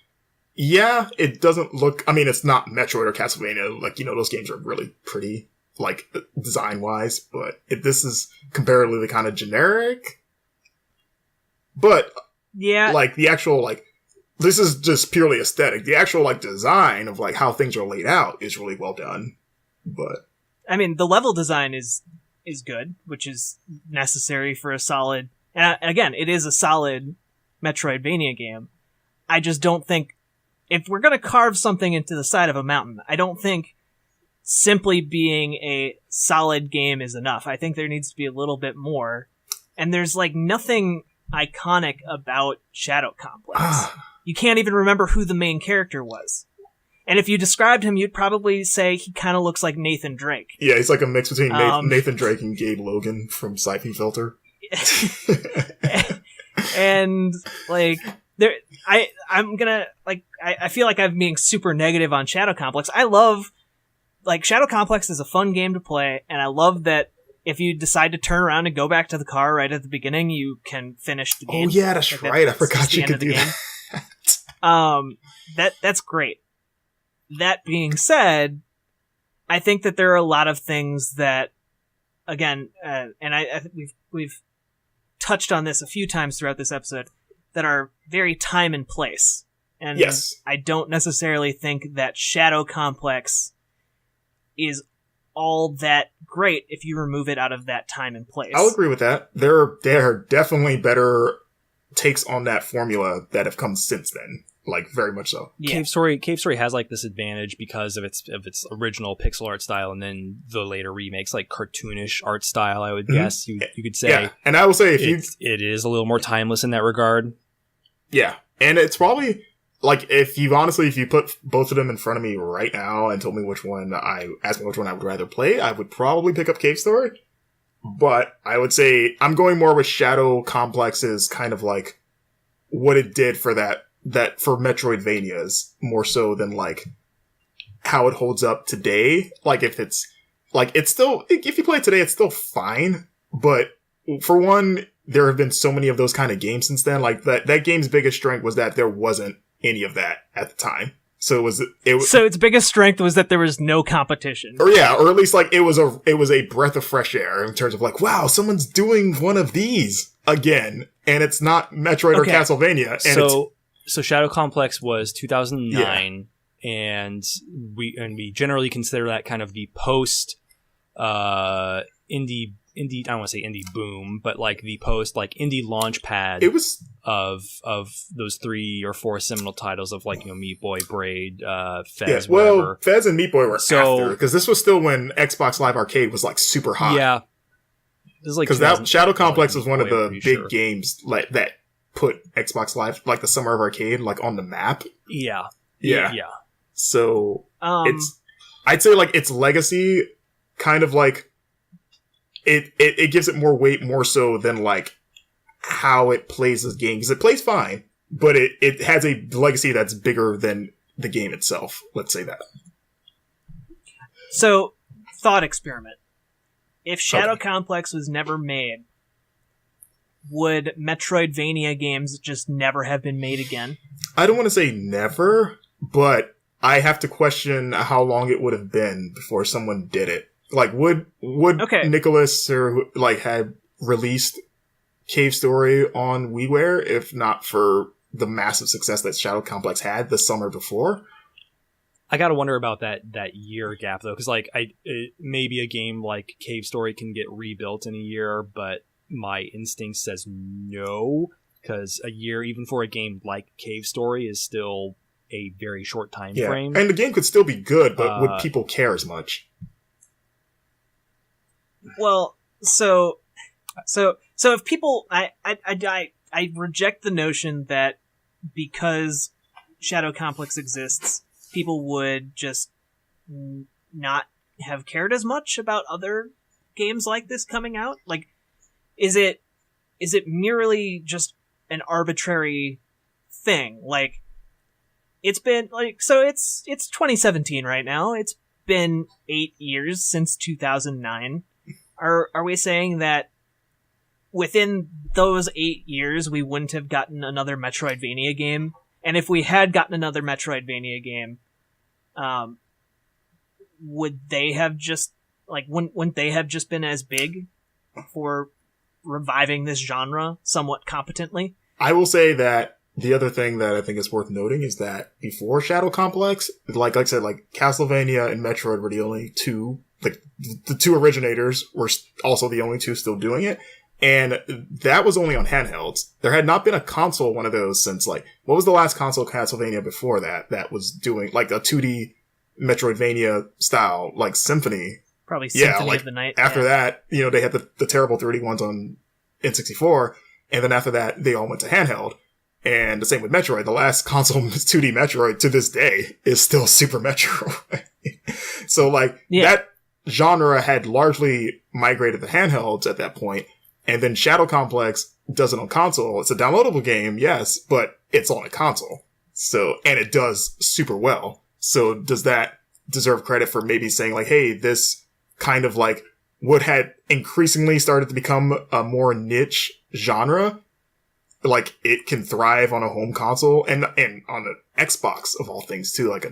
yeah, it doesn't look. I mean, it's not Metroid or Castlevania. Like, you know, those games are really pretty, like design wise, but this is comparatively kind of generic. But yeah, like the actual like. This is just purely aesthetic. The actual like design of like how things are laid out is really well done. But I mean, the level design is good, which is necessary for a solid. And again, it is a solid Metroidvania game. I just don't think if we're gonna carve something into the side of a mountain, I don't think simply being a solid game is enough. I think there needs to be a little bit more. And there's like nothing iconic about Shadow Complex. You can't even remember who the main character was. And if you described him, you'd probably say he kind of looks like Nathan Drake. Yeah, he's like a mix between Nathan Drake and Gabe Logan from Siphon Filter. And like I'm gonna like I feel like I'm being super negative on Shadow Complex. I love like Shadow Complex is a fun game to play, and I love that if you decide to turn around and go back to the car right at the beginning, you can finish the game. Oh yeah, that's right. I forgot you could do that. That's great. That being said, I think that there are a lot of things that, again, and I we've touched on this a few times throughout this episode, that are very time and place. And yes. I don't necessarily think that Shadow Complex is all that great if you remove it out of that time and place. I'll agree with that. There are definitely better takes on that formula that have come since then. Like, very much so. Yeah. Cave Story has like this advantage because of its original pixel art style, and then the later remakes like cartoonish art style. I would guess you could say. Yeah, and I will say it is a little more timeless in that regard. Yeah, and it's probably like if you put both of them in front of me right now and told me which one I would rather play, I would probably pick up Cave Story. But I would say I'm going more with Shadow Complex's kind of like what it did for that for Metroidvanias more so than like how it holds up today. Like if it's still, if you play it today, it's still fine. But for one, there have been so many of those kind of games since then. Like that game's biggest strength was that there wasn't any of that at the time. So so its biggest strength was that there was no competition. Or at least like it was a breath of fresh air in terms of like, wow, someone's doing one of these again, and it's not Metroid or Castlevania. And so Shadow Complex was 2009, and we generally consider that kind of the post indie. I don't want to say indie boom, but like the post like indie launch pad. It was of those 3 or 4 seminal titles of like Meat Boy, Braid, Fez. Yeah, well, whatever. Fez and Meat Boy were after, because this was still when Xbox Live Arcade was like super hot. Yeah, this is like because that Shadow Complex was one of the big games like that put Xbox Live, like the Summer of Arcade, like on the map. Yeah. So I'd say like its legacy kind of like it gives it more weight more so than like how it plays this game, because it plays fine, but it has a legacy that's bigger than the game itself. Let's say that. So, thought experiment. If Shadow Complex was never made, would Metroidvania games just never have been made again? I don't want to say never, but I have to question how long it would have been before someone did it. Like, would Nicholas or like had released Cave Story on WiiWare if not for the massive success that Shadow Complex had the summer before? I gotta wonder about that year gap though, because like maybe a game like Cave Story can get rebuilt in a year, but my instinct says no, because a year even for a game like Cave Story is still a very short time frame. And the game could still be good, but would people care as much? Well, so if people, I reject the notion that because Shadow Complex exists, people would just not have cared as much about other games like this coming out. Like, is it merely just an arbitrary thing? Like, it's been like, so it's 2017 right now. It's been 8 years since 2009. Are we saying that within those 8 years we wouldn't have gotten another Metroidvania game? And if we had gotten another Metroidvania game, would they have just like wouldn't they have just been as big for reviving this genre somewhat competently? I will say that the other thing that I think is worth noting is that before Shadow Complex, like I said, like Castlevania and Metroid were the only two. Like, the two originators were also the only two still doing it. And that was only on handhelds. There had not been a console one of those since, like, what was the last console Castlevania before that was doing, like, a 2D Metroidvania style, like, Symphony? Probably Symphony of the Night. After that, they had the terrible 3D ones on N64. And then after that, they all went to handheld. And the same with Metroid. The last console 2D Metroid to this day is still Super Metroid. So like that genre had largely migrated to handhelds at that point. And then Shadow Complex does it on console. It's a downloadable game, yes, but it's on a console. So, and it does super well. So does that deserve credit for maybe saying like, hey, this kind of like what had increasingly started to become a more niche genre, like it can thrive on a home console and on an Xbox of all things too, like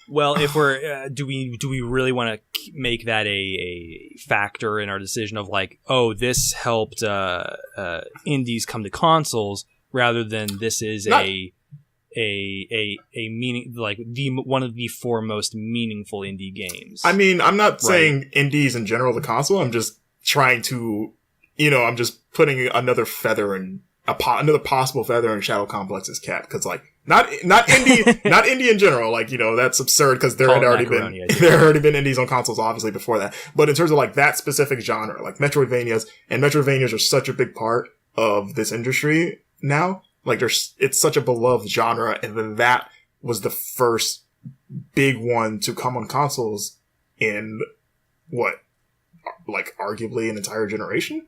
well, if we're do we really want to make that a factor in our decision of like, oh, this helped indies come to consoles rather than this is a meaning, like one of the four most meaningful indie games. I mean, I'm not saying indies in general the console. I'm just trying to, I'm just putting another feather in another possible feather in Shadow Complex's cap, because like not indie not indie in general, like that's absurd because there had already been indies on consoles obviously before that. But in terms of like that specific genre, like Metroidvanias are such a big part of this industry now. Like it's such a beloved genre, and then that was the first big one to come on consoles in like arguably an entire generation.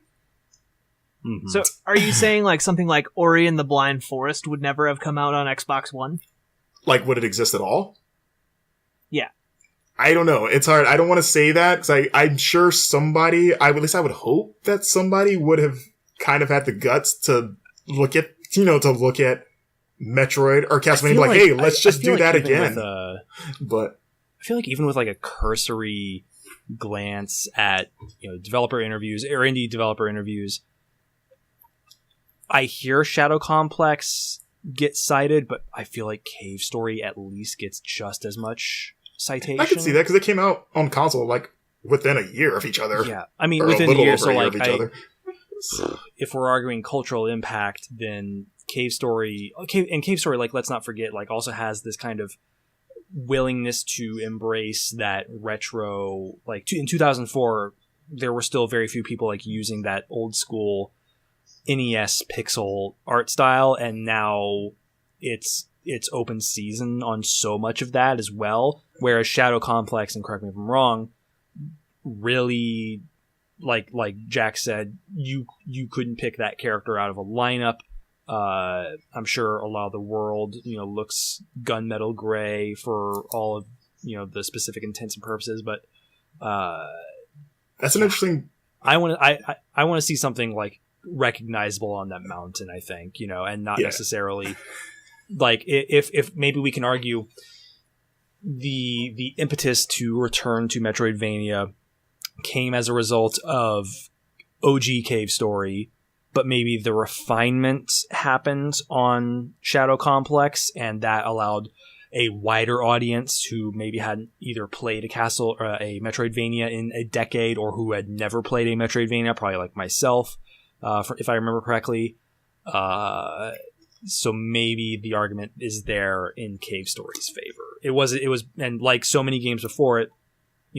Mm-hmm. So are you saying like something like Ori and the Blind Forest would never have come out on Xbox One? Like, would it exist at all? Yeah. I don't know. It's hard. I don't want to say that because I'm sure somebody, at least I would hope that somebody would have kind of had the guts to look at, Metroid or Castlevania, like, hey, let's just do that again. But I feel like even with like a cursory glance at, developer interviews or indie developer interviews, I hear Shadow Complex get cited, but I feel like Cave Story at least gets just as much citation. I can see that because it came out on console like within a year of each other. Yeah, I mean within a year. So like, if we're arguing cultural impact, then Cave Story, like let's not forget, like also has this kind of willingness to embrace that retro. Like in 2004, there were still very few people like using that old school NES pixel art style, and now it's open season on so much of that as well. Whereas Shadow Complex, and correct me if I'm wrong, really, like Jack said, you couldn't pick that character out of a lineup. I'm sure a lot of the world, looks gunmetal gray for all of the specific intents and purposes, but that's an interesting. I want to see something like recognizable on that mountain, I think, and not necessarily like if maybe we can argue the impetus to return to Metroidvania came as a result of OG Cave Story, but maybe the refinement happened on Shadow Complex, and that allowed a wider audience who maybe hadn't either played a Metroidvania in a decade, or who had never played a Metroidvania, probably like myself, if I remember correctly. So maybe the argument is there in Cave Story's favor. It was, and like so many games before it,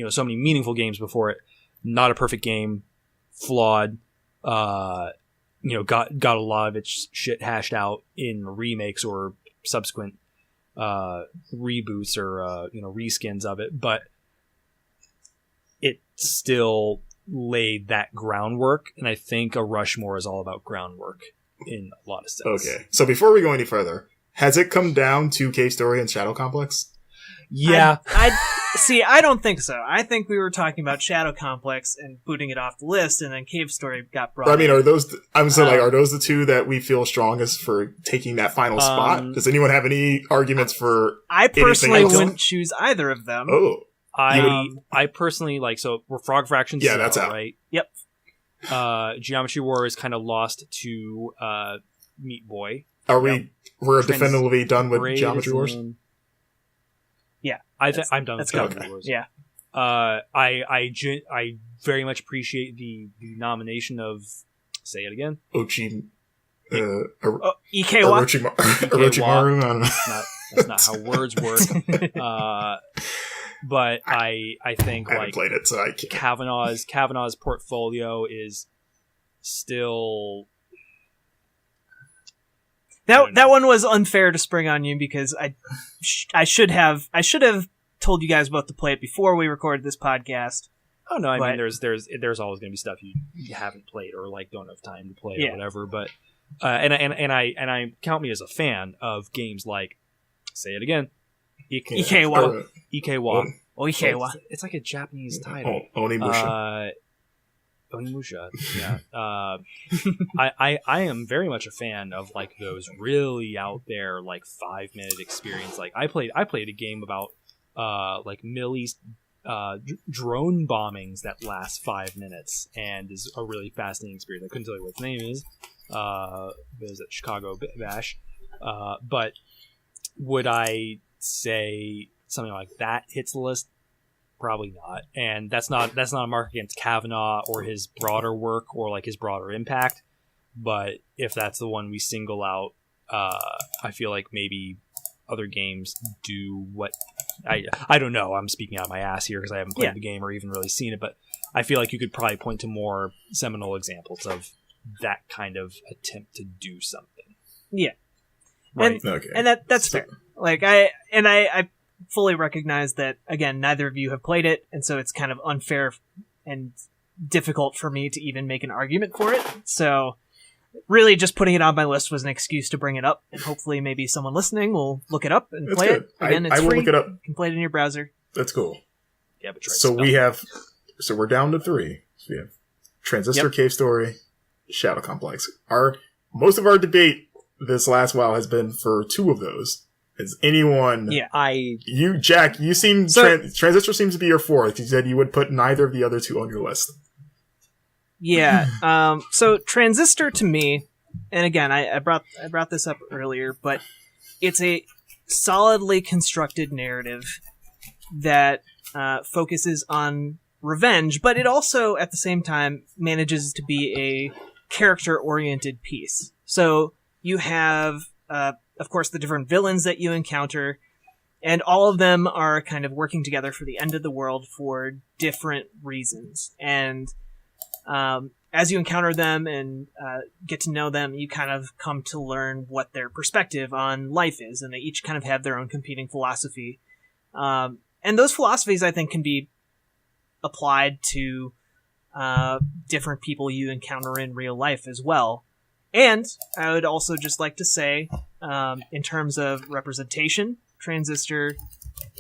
so many meaningful games before it, not a perfect game, flawed, got a lot of its shit hashed out in remakes or subsequent reboots or reskins of it, but it still laid that groundwork, and I think a Rushmore is all about groundwork in a lot of sense. Okay, so before we go any further, has it come down to Cave Story and Shadow Complex? Yeah. I don't think so. I think we were talking about Shadow Complex and booting it off the list, and then Cave Story got brought. I mean, are those? Are those the two that we feel strongest for taking that final spot? Does anyone have any arguments for? I personally wouldn't choose either of them. Oh, I personally like. So we're Frog Fractions. Yeah, that's out. Right. Yep. Geometry Wars kind of lost to Meat Boy. Are we? We're definitively done with Geometry Wars. Yeah, I'm done with Geometry Wars. Yeah. I very much appreciate the nomination of, say it again, Ikewa. Orochimaru. I don't know. That's not how words work. But I think I haven't played it, so I can't. Kavanaugh's portfolio is still That one was unfair to spring on you because I should have told you guys both to play it before we recorded this podcast. Oh no, I mean there's always going to be stuff you haven't played or like don't have time to play or whatever. But and I count me as a fan of games like, say it again, Ikewa. Ikewa. It's like a Japanese title. Onimusha. Onimusha. Yeah. I am very much a fan of like those really out there like 5-minute experience. Like I played a game about like Middle East drone bombings that last 5 minutes and is a really fascinating experience. I couldn't tell you what the name is. It was at Chicago Bash. But would I say something like that hits the list? Probably not. And that's not a mark against Kavanaugh or his broader work or like his broader impact. But if that's the one we single out, I feel like maybe other games do what I don't know. I'm speaking out of my ass here because I haven't played the game or even really seen it, but I feel like you could probably point to more seminal examples of that kind of attempt to do something. Yeah. Right. And that's fair. Like I fully recognize that, again, neither of you have played it, and so it's kind of unfair and difficult for me to even make an argument for it. So really just putting it on my list was an excuse to bring it up, and hopefully maybe someone listening will look it up and play it. Again, it's I will free. look it up. You can play it in your browser. That's cool. Yeah, but so we're down to 3. So we have Transistor Cave Story, Shadow Complex. Most of our debate this last while has been for 2 of those. Is anyone? Yeah, Jack, you seem Transistor seems to be your 4th. You said you would put neither of the other 2 on your list. Yeah. So Transistor to me, and again, I brought this up earlier, but it's a solidly constructed narrative that focuses on revenge, but it also at the same time manages to be a character-oriented piece. So you have, of course, the different villains that you encounter, and all of them are kind of working together for the end of the world for different reasons. And as you encounter them and get to know them, you kind of come to learn what their perspective on life is, and they each kind of have their own competing philosophy. And those philosophies, I think, can be applied to different people you encounter in real life as well. And I would also just like to say, in terms of representation, Transistor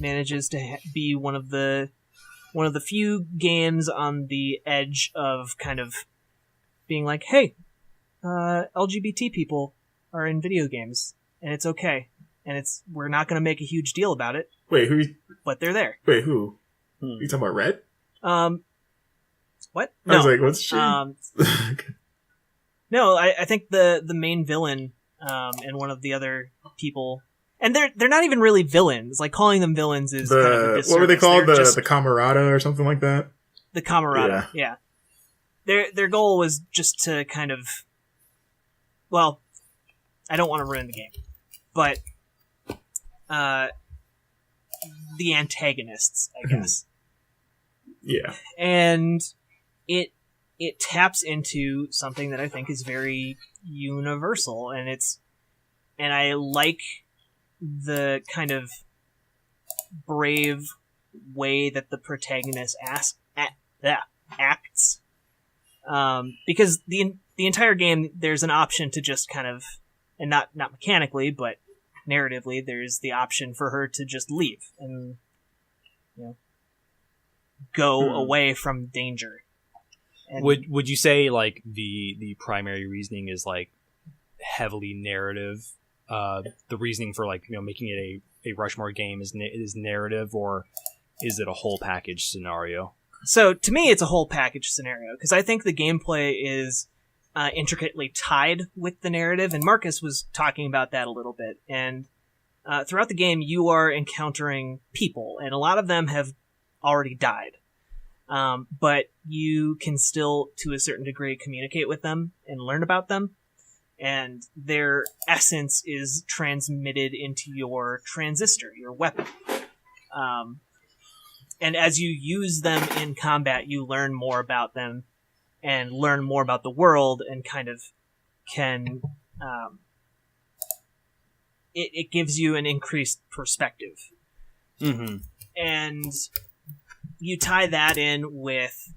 manages to be one of the few games on the edge of kind of being like, hey, LGBT people are in video games, and it's okay, and we're not going to make a huge deal about it. Wait, who? But they're there. Wait, who? You talking about Red? What? I was like, what's she? No, I think the main villain and one of the other people, and they're not even really villains. Like, calling them villains is kind of a disservice. What were they called? The Camarada or something like that? The Camarada, yeah. Their goal was just to kind of, well, I don't want to ruin the game, but the antagonists, I guess. Yeah. And it taps into something that I think is very universal, and I like the kind of brave way that the protagonist acts. Because the entire game, there's an option to just kind of, and not mechanically, but narratively, there's the option for her to just leave and, go away from danger. And would you say like the primary reasoning is like heavily narrative? The reasoning for like making it a Rushmore game is narrative, or is it a whole package scenario? So to me, it's a whole package scenario because I think the gameplay is intricately tied with the narrative, and Marcus was talking about that a little bit. And throughout the game, you are encountering people, and a lot of them have already died. But you can still, to a certain degree, communicate with them and learn about them. And their essence is transmitted into your transistor, your weapon. And as you use them in combat, you learn more about them and learn more about the world and kind of can it gives you an increased perspective. Mm-hmm. And you tie that in with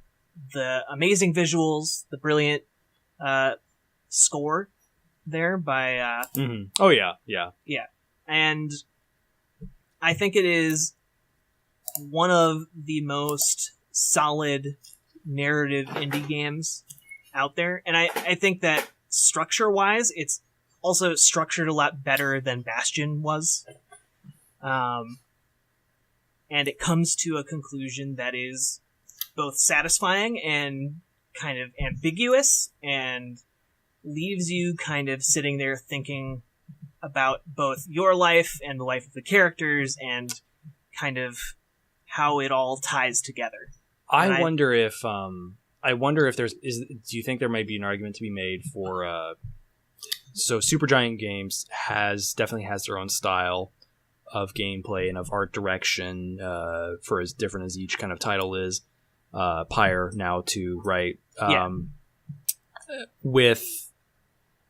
the amazing visuals, the brilliant score there by... Mm-hmm. Oh, yeah. Yeah. And I think it is one of the most solid narrative indie games out there. And I think that structure-wise, it's also structured a lot better than Bastion was. And it comes to a conclusion that is both satisfying and kind of ambiguous, and leaves you kind of sitting there thinking about both your life and the life of the characters and kind of how it all ties together. I wonder if do you think there might be an argument to be made for so Supergiant Games definitely has their own style of gameplay and of art direction, for as different as each kind of title is. Pyre now too, right? With,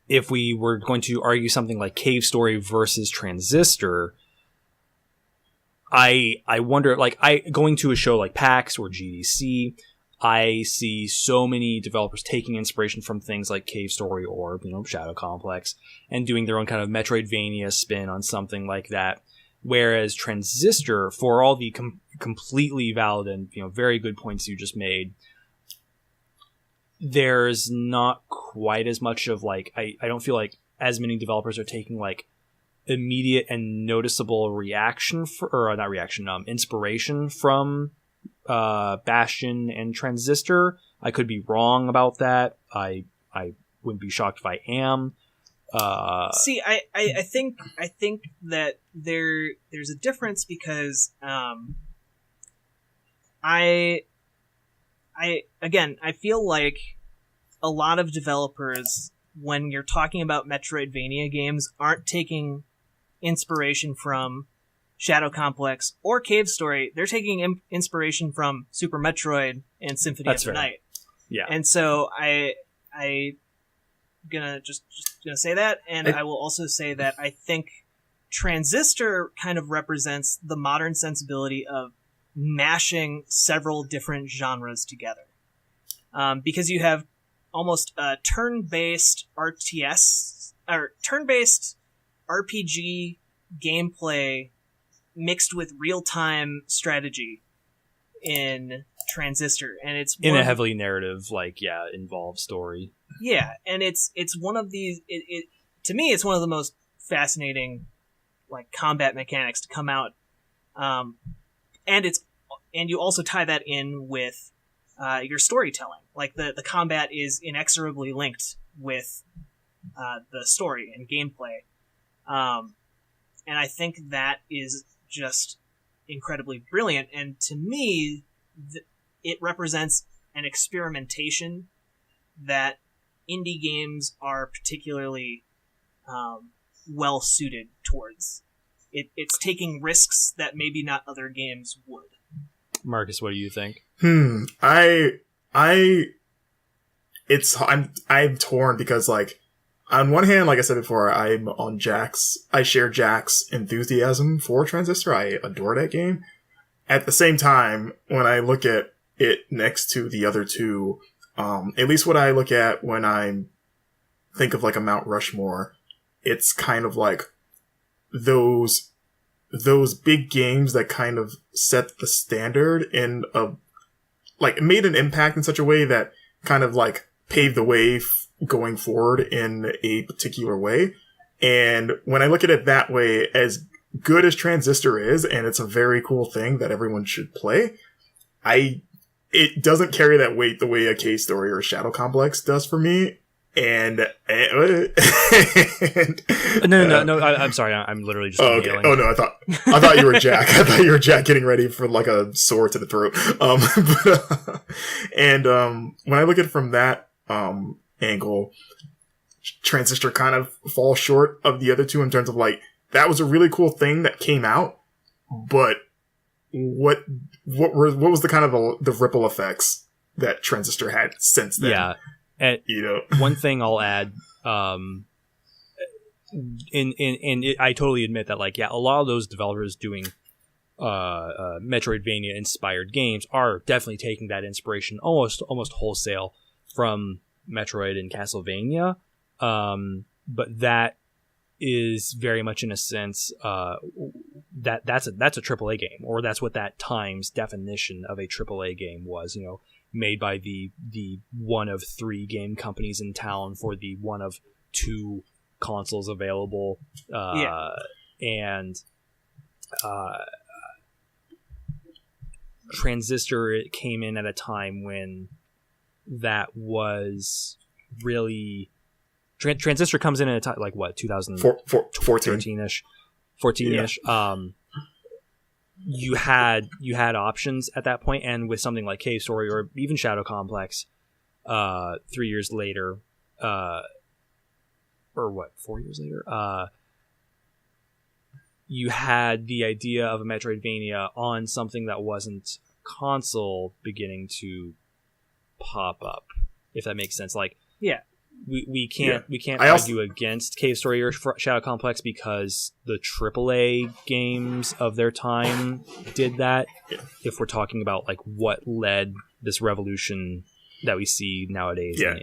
if we were going to argue something like Cave Story versus Transistor, I wonder, like, going to a show like PAX or GDC, I see so many developers taking inspiration from things like Cave Story or, Shadow Complex and doing their own kind of Metroidvania spin on something like that. Whereas Transistor, for all the completely valid and very good points you just made, there's not quite as much of like I don't feel like as many developers are taking like immediate and noticeable inspiration from Bastion and Transistor. I could be wrong about that. I wouldn't be shocked if I am. See, I think that there's a difference because I feel like a lot of developers, when you're talking about Metroidvania games, aren't taking inspiration from Shadow Complex or Cave Story. They're taking inspiration from Super Metroid and Symphony of the Night. Yeah, and so I gonna just gonna say that, and I will also say that I think Transistor kind of represents the modern sensibility of mashing several different genres together, because you have almost a turn-based RTS or turn-based RPG gameplay mixed with real-time strategy in Transistor, and it's in a heavily narrative, involved story. Yeah, and it's one of these. It to me, it's one of the most fascinating combat mechanics to come out, and you also tie that in with your storytelling. Like the combat is inexorably linked with the story and gameplay, and I think that is just incredibly brilliant. And to me, it represents an experimentation that indie games are particularly well suited towards. It's taking risks that maybe not other games would. Marcus, what do you think? I'm torn because on one hand, like I said before, I'm on Jack's. I share Jack's enthusiasm for Transistor. I adore that game. At the same time, when I look at it next to the other two, at least what I look at when I think of a Mount Rushmore, it's kind of like those big games that kind of set the standard and made an impact in such a way that kind of paved the way going forward in a particular way. And when I look at it that way, as good as Transistor is, and it's a very cool thing that everyone should play, it doesn't carry that weight the way a Cave Story or a Shadow Complex does for me. And no, I'm sorry, I'm literally just okay. Oh no, I thought you were Jack. I thought you were Jack getting ready for a sword to the throat. When I look at it from that angle, Transistor kind of falls short of the other two in terms of that was a really cool thing that came out, but what was the kind of the ripple effects that Transistor had since then? Yeah. And one thing I'll add, I totally admit that, like, yeah, a lot of those developers doing Metroidvania inspired games are definitely taking that inspiration almost wholesale from Metroid and Castlevania, but that is very much in a sense that's a AAA game, or that's what that time's definition of a AAA game was, you know, made by the one of 3 game companies in town for the one of 2 consoles available, and Transistor came in at a time when that was really Transistor comes in at a time like what 2014-ish 14-ish. You had options at that point, and with something like Cave Story or even Shadow Complex 3 years later, or what, 4 years later, you had the idea of a Metroidvania on something that wasn't console beginning to pop up, if that makes sense. Like, yeah, we can't argue against Cave Story or Shadow Complex because the AAA games of their time did that. If we're talking about like what led this revolution that we see nowadays. Yeah,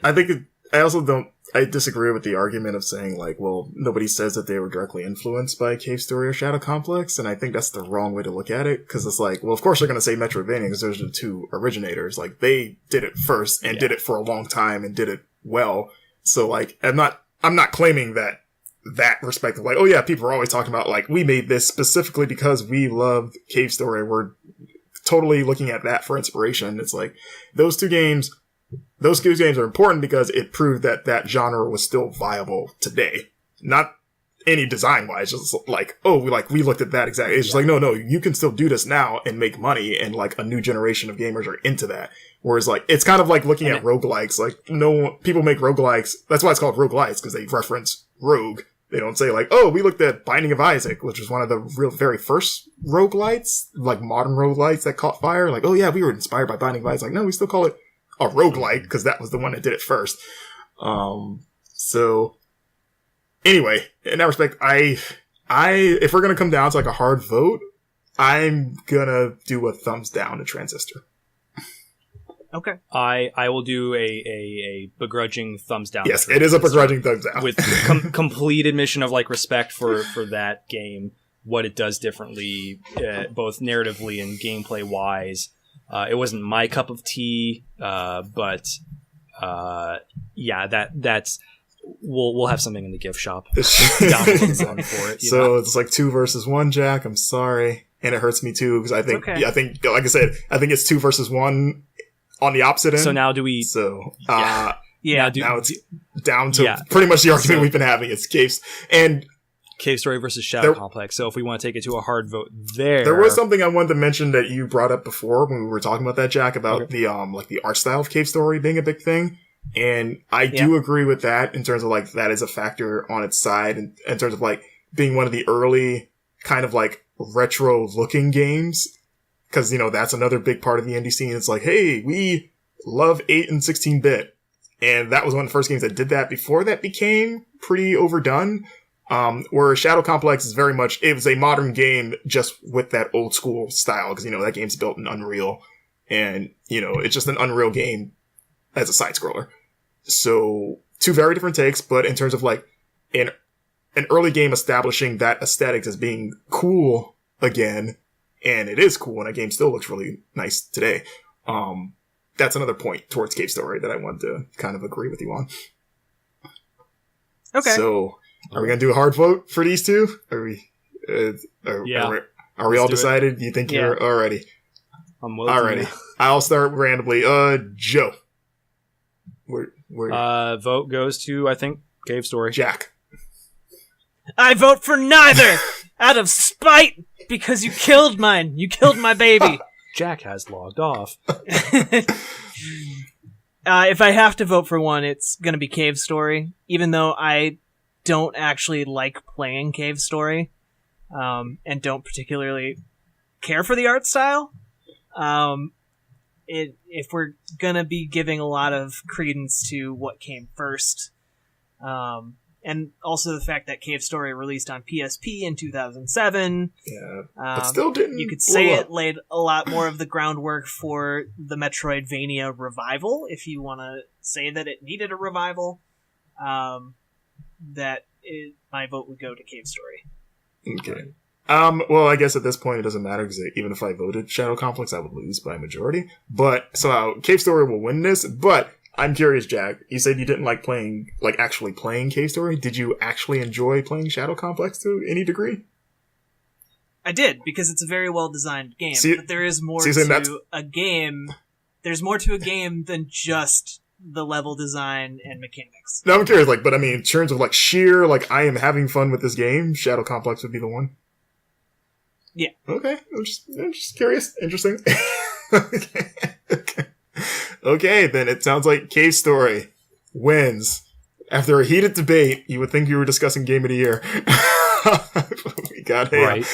I disagree with the argument of saying, like, well, nobody says that they were directly influenced by Cave Story or Shadow Complex, and I think that's the wrong way to look at it, because it's like, well, of course they're going to say Metroidvania, because those are the 2 originators. Like, they did it first, and did it for a long time, and did it well. So, like, I'm not claiming that respect of, like, oh yeah, people are always talking about, like, we made this specifically because we loved Cave Story. We're totally looking at that for inspiration. It's like, those two games are important because it proved that that genre was still viable today. Not any design-wise, just like, oh, we looked at that exactly. It's just like, no, you can still do this now and make money, and like a new generation of gamers are into that. Whereas like, it's kind of like looking at roguelikes. Like, people make roguelikes. That's why it's called roguelikes, because they reference rogue. They don't say like, oh, we looked at Binding of Isaac, which was one of the very first roguelites, like modern roguelites that caught fire. Like, oh yeah, we were inspired by Binding of Isaac. Like, no, we still call it a roguelike because that was the one that did it first. So anyway, in that respect, if we're gonna come down to like a hard vote, I'm gonna do a thumbs down to Transistor. Okay. I will do a begrudging thumbs down. Yes, it is a begrudging thumbs down. With complete admission of like respect for that game, what it does differently, both narratively and gameplay wise. It wasn't my cup of tea, but yeah, that's we'll have something in the gift shop down for it. So it's like 2 versus 1, Jack. I'm sorry, and it hurts me too because I think like I said, I think it's 2 versus 1 on the opposite end. So now do we? So yeah. Now it's down to pretty much the argument we've been having. It's Cave Story versus Shadow Complex. So if we want to take it to a hard vote there was something I wanted to mention that you brought up before when we were talking about that, Jack, about the like the art style of Cave Story being a big thing. And I do agree with that in terms of like that is a factor on its side, and in terms of like being one of the early kind of like retro looking games. Cause, you know, that's another big part of the indie scene. It's like, hey, we love 8 and 16-bit. And that was one of the first games that did that before that became pretty overdone. Where Shadow Complex is very much, it was a modern game just with that old school style. Cause, you know, that game's built in Unreal. And, you know, it's just an Unreal game as a side scroller. So 2 very different takes, but in terms of like an early game establishing that aesthetics as being cool again, and it is cool, and a game still looks really nice today. That's another point towards Cave Story that I wanted to kind of agree with you on. Okay. So, are we going to do a hard vote for these two? Are we? Are we all decided? You think you're already? I'm already. I'll start randomly. Joe. Where? Vote goes to, I think, Cave Story. Jack. I vote for neither out of spite because you killed mine. You killed my baby. Jack has logged off. If I have to vote for one, it's going to be Cave Story, even though I don't actually like playing Cave Story, and don't particularly care for the art style. If we're going to be giving a lot of credence to what came first, And also the fact that Cave Story released on PSP in 2007. Yeah, but still didn't. You could say blow it laid a lot more of the groundwork for the Metroidvania revival, if you want to say that it needed a revival. My vote would go to Cave Story. Okay. Well, I guess at this point it doesn't matter because even if I voted Shadow Complex, I would lose by a majority. But so Cave Story will win this. But I'm curious, Jack. You said you didn't like actually playing Cave Story. Did you actually enjoy playing Shadow Complex to any degree? I did, because it's a very well designed game. But there is more to a game. There's more to a game than just the level design and mechanics. No, I'm curious. But I mean, in terms of sheer I am having fun with this game, Shadow Complex would be the one. Yeah. Okay. I'm just curious. Interesting. Okay, then it sounds like Cave Story wins. After a heated debate, you would think you were discussing Game of the Year. We got it. Right.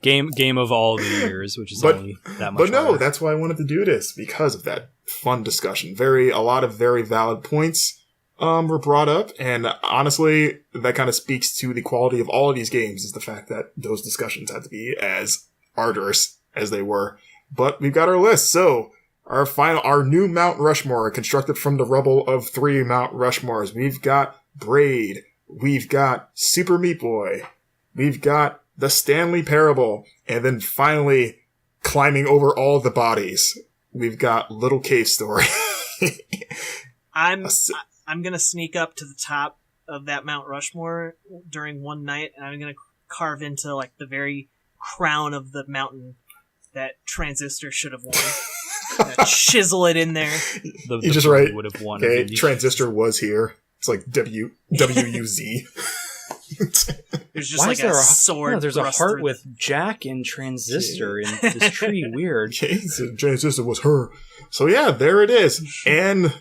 Game of all the years, which is only that much. But no, harder. that's why I wanted to do this, because of that fun discussion. A lot of very valid points were brought up, and honestly, that kind of speaks to the quality of all of these games, is the fact that those discussions had to be as arduous as they were. But we've got our list, so our new Mount Rushmore, constructed from the rubble of 3 Mount Rushmores. We've got Braid, we've got Super Meat Boy, we've got the Stanley Parable, and then finally, climbing over all the bodies, we've got Little Cave Story. I'm gonna sneak up to the top of that Mount Rushmore during one night, and I'm gonna carve into the very crown of the mountain that Transistor should have won. Chisel it in there. You just write. Would have won. Okay, Transistor was here. It's like WUZ. There's just a sword. No, there's a heart with Jack and Transistor in this tree. Weird. Okay, so Transistor was her. So yeah, there it is. And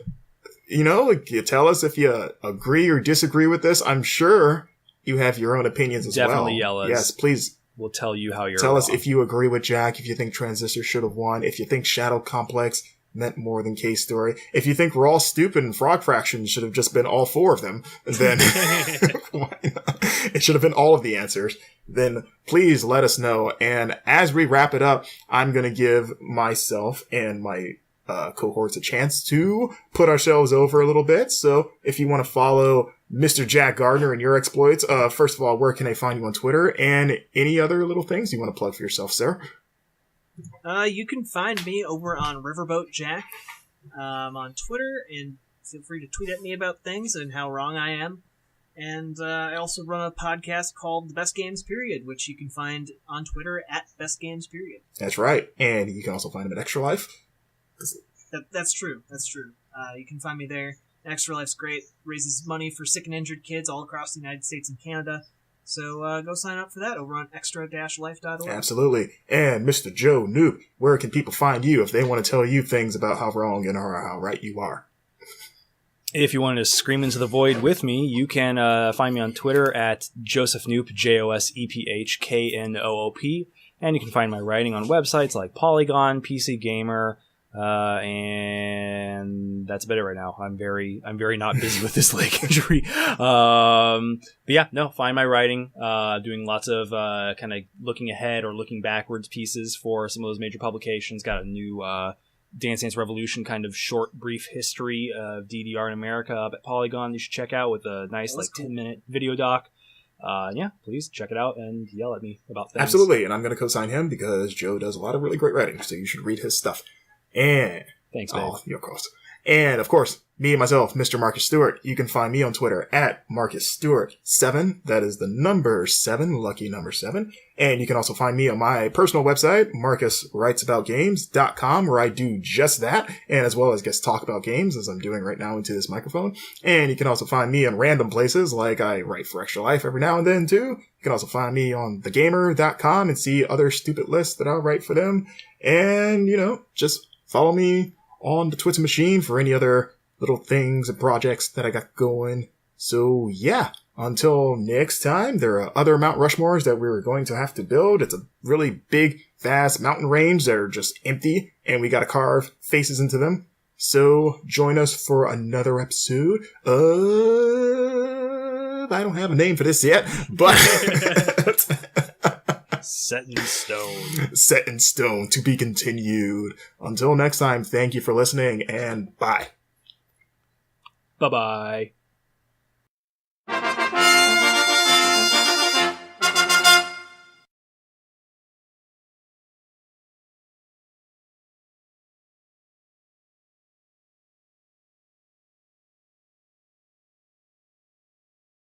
you tell us if you agree or disagree with this. I'm sure you have your own opinions as well. Definitely yell us. Yes, please. We'll tell you how you're Tell wrong. us if you agree with Jack, if you think Transistor should have won, if you think Shadow Complex meant more than Cave Story, if you think we're all stupid and Frog Fraction should have just been all 4 of them, then why not? It should have been all of the answers. Then please let us know. And as we wrap it up, I'm going to give myself and my cohorts a chance to put ourselves over a little bit. So if you want to follow Mr. Jack Gardner and your exploits, first of all, where can I find you on Twitter, and any other little things you want to plug for yourself, sir? You can find me over on Riverboat Jack on Twitter, and feel free to tweet at me about things and how wrong I am. And I also run a podcast called The Best Games Period, which you can find on Twitter at Best Games Period. That's right. And you can also find him at Extra Life. That's true. You can find me there. Extra Life's great. Raises money for sick and injured kids all across the United States and Canada. So go sign up for that over on extra-life.org. Absolutely. And Mr. Joe Knoop, where can people find you if they want to tell you things about how wrong and how right you are? If you want to scream into the void with me, you can find me on Twitter at Joseph Knoop, JOSEPHKNOOP. And you can find my writing on websites like Polygon, PC Gamer, and that's about it right now. I'm very not busy with this leg injury. But yeah, no, find my writing, doing lots of, kind of looking ahead or looking backwards pieces for some of those major publications. Got a new, Dance Dance Revolution kind of short, brief history of DDR in America up at Polygon. You should check out with a nice, 10-minute video doc. Yeah, please check it out and yell at me about things. Absolutely. And I'm going to co-sign him because Joe does a lot of really great writing. So you should read his stuff. And thanks, babe. You're of course. And of course, me and myself, Mr. Marcus Stewart. You can find me on Twitter at Marcus Stewart 7. That is the number 7, lucky number 7. And you can also find me on my personal website, marcuswritesaboutgames.com, where I do just that, and as well as just talk about games, as I'm doing right now into this microphone. And you can also find me in random places, like I write for Extra Life every now and then too. You can also find me on thegamer.com and see other stupid lists that I'll write for them. And, just follow me on the Twitter machine for any other little things and projects that I got going. So yeah, until next time, there are other Mount Rushmores that we're going to have to build. It's a really big, vast mountain range that are just empty, and we gotta carve faces into them. So join us for another episode of I don't have a name for this yet, but Set in stone. Set in stone, to be continued. Until next time, thank you for listening, and bye. Bye-bye.